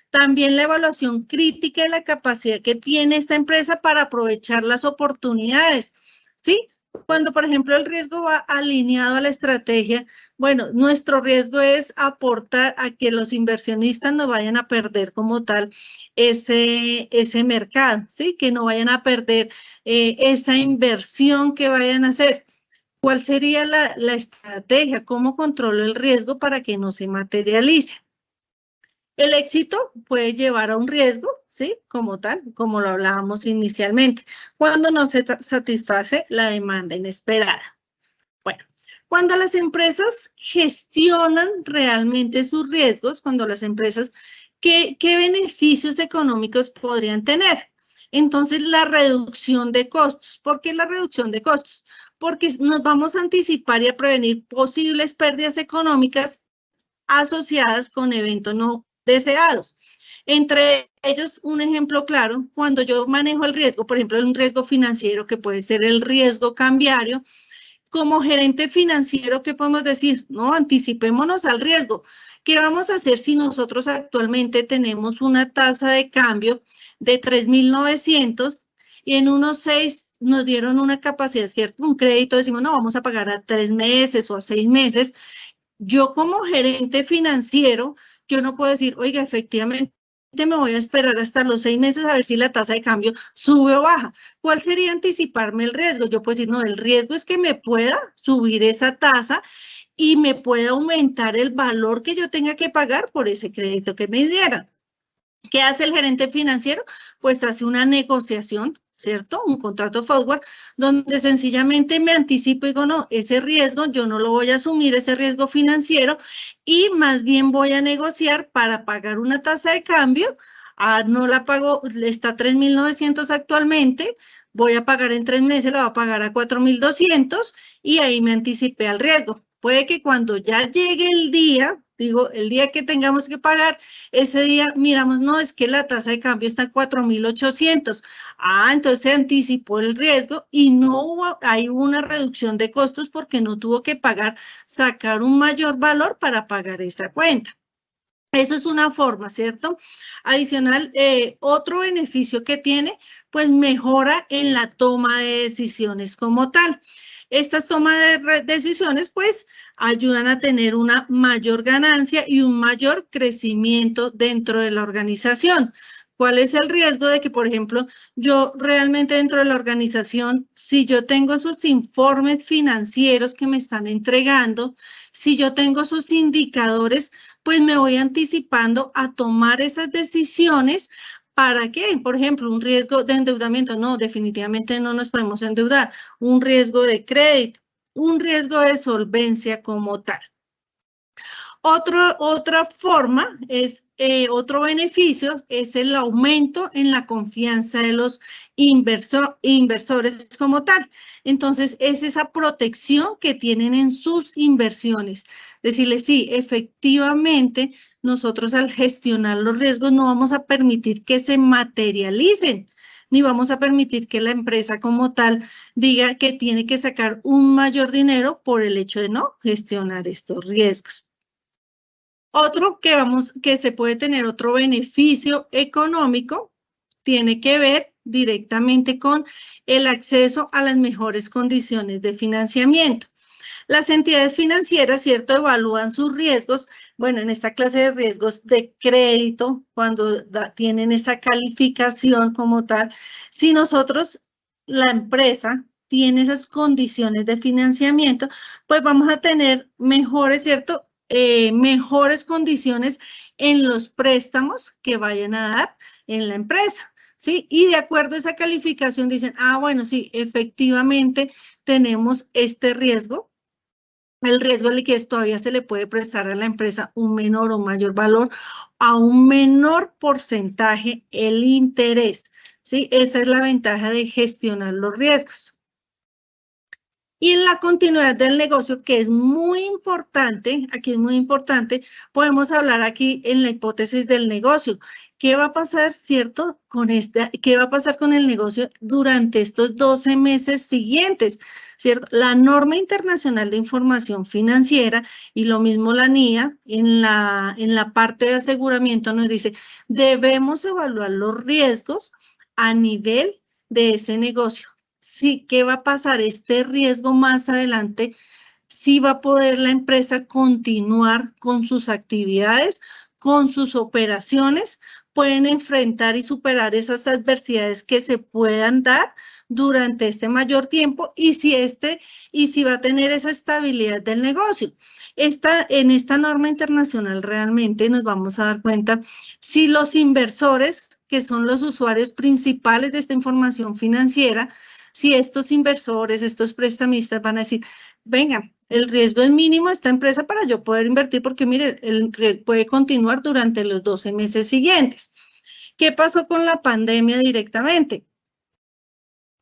También la evaluación crítica de la capacidad que tiene esta empresa para aprovechar las oportunidades, ¿sí? Cuando, por ejemplo, el riesgo va alineado a la estrategia, bueno, nuestro riesgo es aportar a que los inversionistas no vayan a perder como tal ese mercado, ¿sí? Que no vayan a perder esa inversión que vayan a hacer. ¿Cuál sería la estrategia? ¿Cómo controlo el riesgo para que no se materialice? El éxito puede llevar a un riesgo, ¿sí? Como tal, como lo hablábamos inicialmente, cuando no se satisface la demanda inesperada. Bueno, cuando las empresas gestionan realmente sus riesgos, cuando las empresas, ¿qué beneficios económicos podrían tener? Entonces, la reducción de costos. ¿Por qué la reducción de costos? porque nos vamos a anticipar y a prevenir posibles pérdidas económicas asociadas con eventos no deseados. Entre ellos, un ejemplo claro, cuando yo manejo el riesgo, por ejemplo, un riesgo financiero que puede ser el riesgo cambiario, como gerente financiero, ¿qué podemos decir? No, anticipémonos al riesgo. ¿Qué vamos a hacer si nosotros actualmente tenemos una tasa de cambio de 3.900 y en unos 6 nos dieron una capacidad, ¿cierto? Un crédito, decimos, no, vamos a pagar a 3 meses o a 6 meses. Yo como gerente financiero, yo no puedo decir, oiga, efectivamente me voy a esperar hasta los 6 meses a ver si la tasa de cambio sube o baja. ¿Cuál sería anticiparme el riesgo? Yo puedo decir, no, el riesgo es que me pueda subir esa tasa y me pueda aumentar el valor que yo tenga que pagar por ese crédito que me dieran. ¿Qué hace el gerente financiero? Pues hace una negociación, ¿cierto? Un contrato forward, donde sencillamente me anticipo y digo, no, ese riesgo yo no lo voy a asumir, ese riesgo financiero, y más bien voy a negociar para pagar una tasa de cambio. No la pago, está 3.900 actualmente, voy a pagar en 3 meses, la voy a pagar a 4.200 y ahí me anticipé al riesgo. Puede que cuando ya llegue el día, digo, el día que tengamos que pagar, ese día miramos, no, es que la tasa de cambio está en 4.800. Entonces se anticipó el riesgo y no hubo, hay una reducción de costos porque no tuvo que pagar, sacar un mayor valor para pagar esa cuenta. Eso es una forma, ¿cierto? Adicional, otro beneficio que tiene, pues mejora en la toma de decisiones como tal. Estas tomas de decisiones, pues, ayudan a tener una mayor ganancia y un mayor crecimiento dentro de la organización. ¿Cuál es el riesgo de que, por ejemplo, yo realmente dentro de la organización, si yo tengo sus informes financieros que me están entregando, si yo tengo sus indicadores, pues me voy anticipando a tomar esas decisiones? ¿Para qué? Por ejemplo, un riesgo de endeudamiento. No, definitivamente no nos podemos endeudar. Un riesgo de crédito, un riesgo de solvencia como tal. Otra forma es, otro beneficio es el aumento en la confianza de los inversores como tal. Entonces, es esa protección que tienen en sus inversiones. Decirles, sí, efectivamente, nosotros al gestionar los riesgos no vamos a permitir que se materialicen, ni vamos a permitir que la empresa como tal diga que tiene que sacar un mayor dinero por el hecho de no gestionar estos riesgos. Otro que se puede tener otro beneficio económico tiene que ver directamente con el acceso a las mejores condiciones de financiamiento. Las entidades financieras, ¿cierto?, evalúan sus riesgos, bueno, en esta clase de riesgos de crédito, cuando tienen esa calificación como tal. Si nosotros, la empresa, tiene esas condiciones de financiamiento, pues vamos a tener mejores, ¿cierto?, mejores condiciones en los préstamos que vayan a dar en la empresa, ¿sí? Y de acuerdo a esa calificación dicen, bueno, sí, efectivamente tenemos este riesgo. El riesgo de liquidez todavía se le puede prestar a la empresa un menor o mayor valor, a un menor porcentaje el interés, ¿sí? Esa es la ventaja de gestionar los riesgos. Y en la continuidad del negocio, que es muy importante, aquí es muy importante, podemos hablar aquí en la hipótesis del negocio. ¿Qué va a pasar, cierto, qué va a pasar con el negocio durante estos 12 meses siguientes, cierto? La norma internacional de información financiera y lo mismo la NIA en la parte de aseguramiento nos dice, debemos evaluar los riesgos a nivel de ese negocio. Sí, ¿qué va a pasar? Este riesgo más adelante, sí va a poder la empresa continuar con sus actividades, con sus operaciones, pueden enfrentar y superar esas adversidades que se puedan dar durante este mayor tiempo y si va a tener esa estabilidad del negocio. En esta norma internacional realmente nos vamos a dar cuenta si los inversores, que son los usuarios principales de esta información financiera, si estos inversores, estos prestamistas van a decir, venga, el riesgo es mínimo de esta empresa para yo poder invertir porque, mire, el riesgo puede continuar durante los 12 meses siguientes. ¿Qué pasó con la pandemia directamente?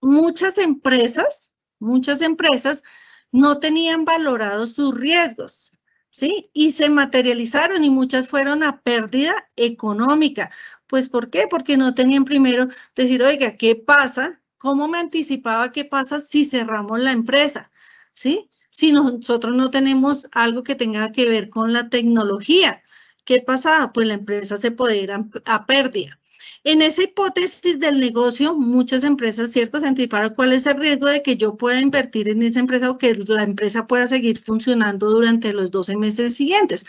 Muchas empresas muchas empresas no tenían valorados sus riesgos, ¿sí? Y se materializaron y muchas fueron a pérdida económica. Pues, ¿por qué? Porque no tenían primero decir, oiga, ¿qué pasa? ¿Cómo me anticipaba qué pasa si cerramos la empresa? ¿Sí? Si nosotros no tenemos algo que tenga que ver con la tecnología, ¿qué pasaba? Pues la empresa se puede ir a pérdida. En esa hipótesis del negocio, muchas empresas, ¿cierto?, se anticiparon cuál es el riesgo de que yo pueda invertir en esa empresa o que la empresa pueda seguir funcionando durante los 12 meses siguientes.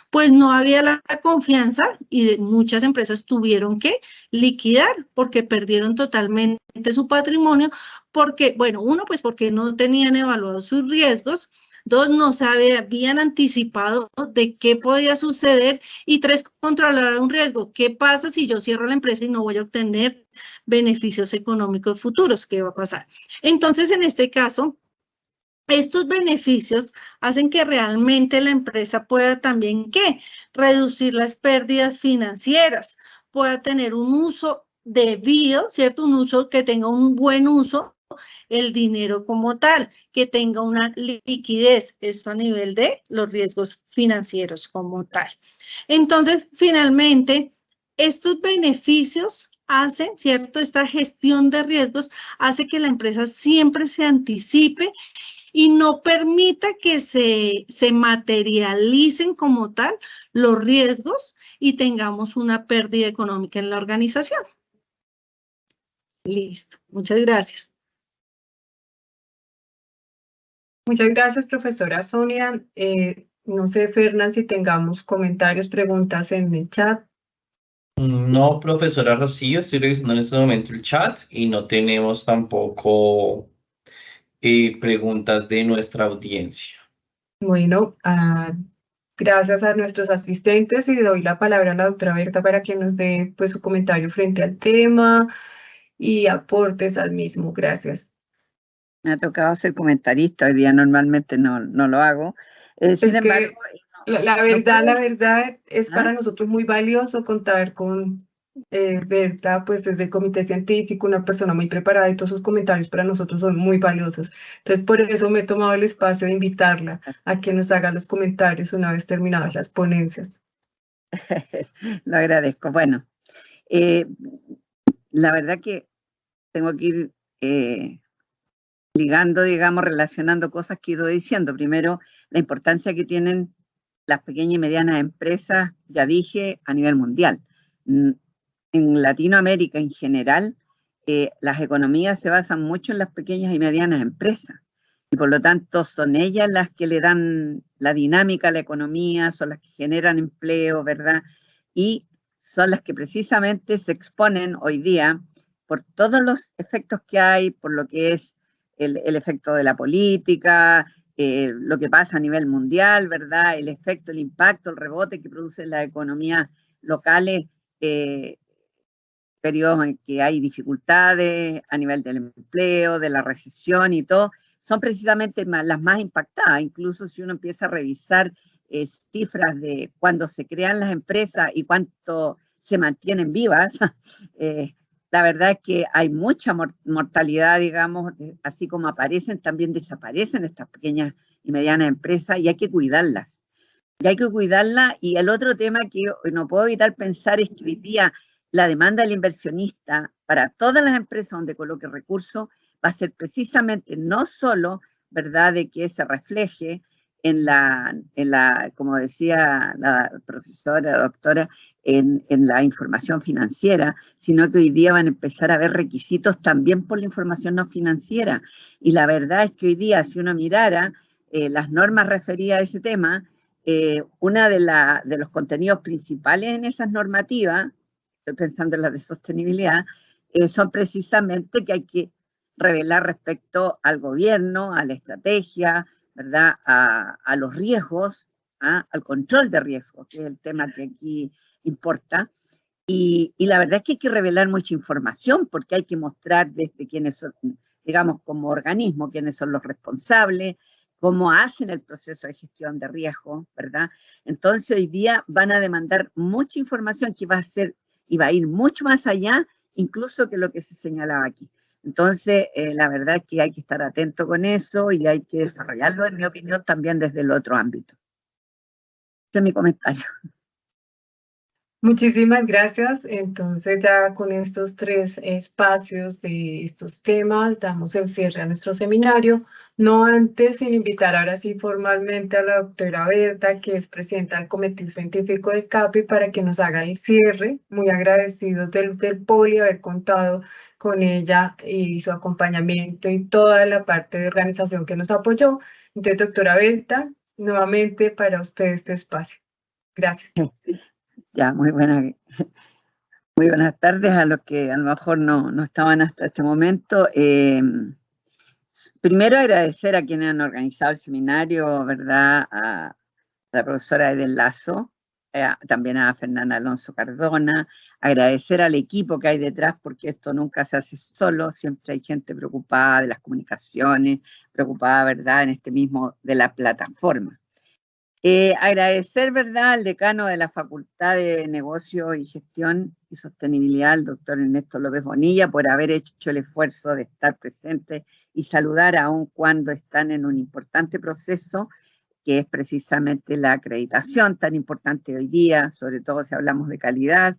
Pues no había la confianza y muchas empresas tuvieron que liquidar porque perdieron totalmente su patrimonio, porque, bueno, uno, pues porque no tenían evaluados sus riesgos. Dos, no habían anticipado de qué podía suceder. Y tres, controlar un riesgo. ¿Qué pasa si yo cierro la empresa y no voy a obtener beneficios económicos futuros? ¿Qué va a pasar? Entonces, en este caso, estos beneficios hacen que realmente la empresa pueda también, ¿qué? Reducir las pérdidas financieras, pueda tener un uso debido, ¿cierto? Un uso que tenga un buen uso el dinero como tal, que tenga una liquidez, esto a nivel de los riesgos financieros como tal. Entonces, finalmente, estos beneficios hacen, ¿cierto? Esta gestión de riesgos hace que la empresa siempre se anticipe y no permita que se materialicen como tal los riesgos y tengamos una pérdida económica en la organización. Listo, muchas gracias. Muchas gracias, profesora Sonia. No sé, Fernán, si tengamos comentarios, preguntas en el chat. No, profesora Rocío, estoy revisando en este momento el chat y no tenemos tampoco preguntas de nuestra audiencia. Bueno, gracias a nuestros asistentes y doy la palabra a la doctora Berta para que nos dé pues, su comentario frente al tema y aportes al mismo. Gracias. Me ha tocado ser comentarista, hoy día normalmente no lo hago. Sin embargo, la verdad es para nosotros muy valioso contar con Berta, pues desde el comité científico, una persona muy preparada y todos sus comentarios para nosotros son muy valiosos. Entonces, por eso me he tomado el espacio de invitarla a que nos haga los comentarios una vez terminadas las ponencias. Lo agradezco. Bueno, la verdad que tengo que ir ligando, digamos, relacionando cosas que he ido diciendo. Primero, la importancia que tienen las pequeñas y medianas empresas, ya dije, a nivel mundial. En Latinoamérica en general, las economías se basan mucho en las pequeñas y medianas empresas. Y por lo tanto son ellas las que le dan la dinámica a la economía, son las que generan empleo, ¿verdad? Y son las que precisamente se exponen hoy día por todos los efectos que hay, por lo que es el efecto de la política, lo que pasa a nivel mundial, ¿verdad? El efecto, el impacto, el rebote que producen las economías locales, periodos en que hay dificultades a nivel del empleo, de la recesión y todo, son precisamente las más impactadas. Incluso si uno empieza a revisar cifras de cuando se crean las empresas y cuánto se mantienen vivas, la verdad es que hay mucha mortalidad, digamos, así como aparecen, también desaparecen estas pequeñas y medianas empresas y hay que cuidarlas. Y hay que cuidarlas. Y el otro tema que yo no puedo evitar pensar es que hoy día la demanda del inversionista para todas las empresas donde coloque recursos va a ser precisamente no solo, ¿verdad?, de que se refleje en la, como decía la profesora, doctora, en la información financiera, sino que hoy día van a empezar a haber requisitos también por la información no financiera. Y la verdad es que hoy día, si uno mirara las normas referidas a ese tema, una de los contenidos principales en esas normativas, estoy pensando en las de sostenibilidad, son precisamente que hay que revelar respecto al gobierno, a la estrategia, ¿verdad?, a los riesgos, al control de riesgos, que es el tema que aquí importa. Y la verdad es que hay que revelar mucha información porque hay que mostrar desde quiénes son, digamos, como organismo, quiénes son los responsables, cómo hacen el proceso de gestión de riesgo, ¿verdad? Entonces hoy día van a demandar mucha información que va a ser y va a ir mucho más allá incluso que lo que se señalaba aquí. Entonces, la verdad es que hay que estar atento con eso y hay que desarrollarlo, en mi opinión, también desde el otro ámbito. Ese es mi comentario. Muchísimas gracias. Entonces ya con estos 3 espacios de estos temas damos el cierre a nuestro seminario. No antes sin invitar ahora sí formalmente a la doctora Berta, que es presidenta del Comité Científico del CAPI, para que nos haga el cierre. Muy agradecidos del POLI haber contado con ella y su acompañamiento y toda la parte de organización que nos apoyó. Entonces, doctora Berta, nuevamente para usted este espacio. Gracias. Ya, muy buenas tardes a los que a lo mejor no estaban hasta este momento. Primero agradecer a quienes han organizado el seminario, ¿verdad? A la profesora Edel Lazo, también a Fernanda Alonso Cardona, agradecer al equipo que hay detrás, porque esto nunca se hace solo, siempre hay gente preocupada de las comunicaciones, preocupada, ¿verdad?, en este mismo de la plataforma. Agradecer, ¿verdad?, al decano de la Facultad de Negocio y Gestión y Sostenibilidad, el doctor Ernesto López Bonilla, por haber hecho el esfuerzo de estar presente y saludar aun cuando están en un importante proceso, que es precisamente la acreditación, tan importante hoy día, sobre todo si hablamos de calidad,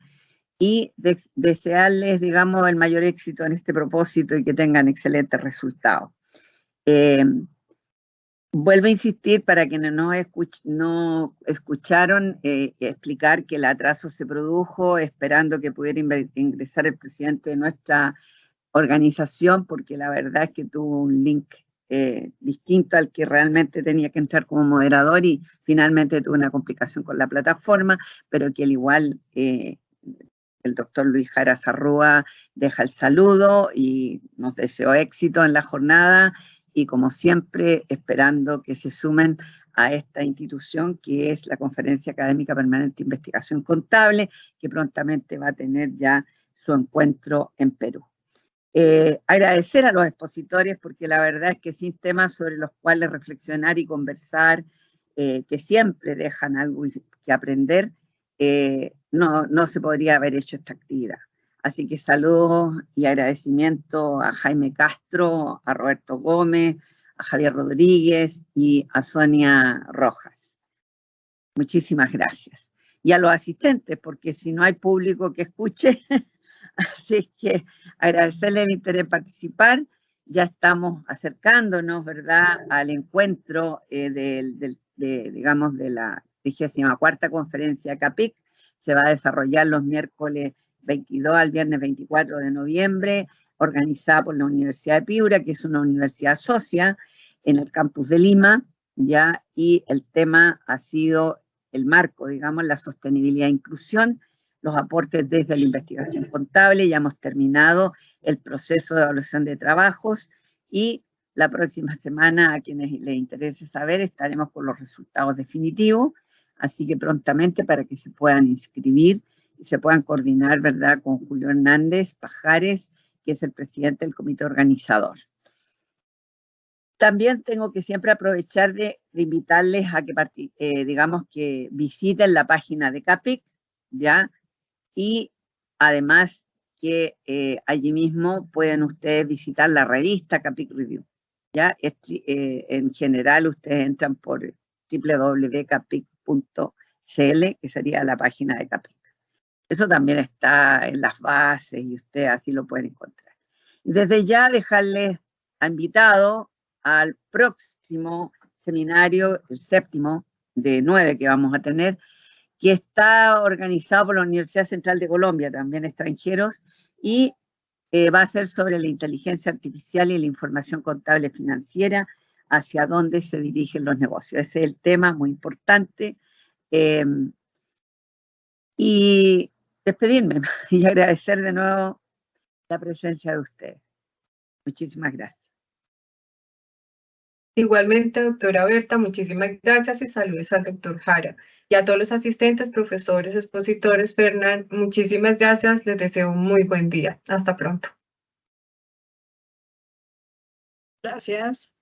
y desearles, digamos, el mayor éxito en este propósito y que tengan excelentes resultados. Vuelvo a insistir para quienes no escucharon, explicar que el atraso se produjo esperando que pudiera ingresar el presidente de nuestra organización, porque la verdad es que tuvo un link distinto al que realmente tenía que entrar como moderador y finalmente tuvo una complicación con la plataforma, pero que al igual el doctor Luis Jara Zarrúa deja el saludo y nos deseó éxito en la jornada y como siempre esperando que se sumen a esta institución que es la Conferencia Académica Permanente de Investigación Contable, que prontamente va a tener ya su encuentro en Perú. Agradecer a los expositores porque la verdad es que sin temas sobre los cuales reflexionar y conversar, que siempre dejan algo que aprender, no se podría haber hecho esta actividad. Así que saludos y agradecimiento a Jaime Castro, a Roberto Gómez, a Javier Rodríguez y a Sonia Rojas. Muchísimas gracias. Y a los asistentes, porque si no hay público que escuche, así que agradecerle el interés en participar. Ya estamos acercándonos, ¿verdad?, al encuentro digamos, de la 24ª conferencia CAPIC. Se va a desarrollar los miércoles 22 al viernes 24 de noviembre, organizada por la Universidad de Piura, que es una universidad socia en el campus de Lima, ya, y el tema ha sido el marco, digamos, la sostenibilidad e inclusión, los aportes desde la investigación contable. Ya hemos terminado el proceso de evaluación de trabajos y la próxima semana, a quienes les interese saber, estaremos con los resultados definitivos, así que prontamente para que se puedan inscribir y se puedan coordinar, ¿verdad?, con Julio Hernández Pajares, que es el presidente del comité organizador. También tengo que siempre aprovechar de invitarles a que, digamos, que visiten la página de CAPIC, ¿ya? Y además que allí mismo pueden ustedes visitar la revista CAPIC Review, ¿ya? En general ustedes entran por www.capic.cl, que sería la página de CAPIC. Eso también está en las bases y ustedes así lo pueden encontrar. Desde ya dejarles invitado al próximo seminario, el 7º de 9 que vamos a tener, que está organizado por la Universidad Central de Colombia, también extranjeros, y va a ser sobre la inteligencia artificial y la información contable financiera, hacia dónde se dirigen los negocios. Ese es el tema muy importante. Y despedirme y agradecer de nuevo la presencia de ustedes. Muchísimas gracias. Igualmente, doctora Berta, muchísimas gracias y saludos al doctor Jara. Y a todos los asistentes, profesores, expositores, Fernán, muchísimas gracias. Les deseo un muy buen día. Hasta pronto. Gracias.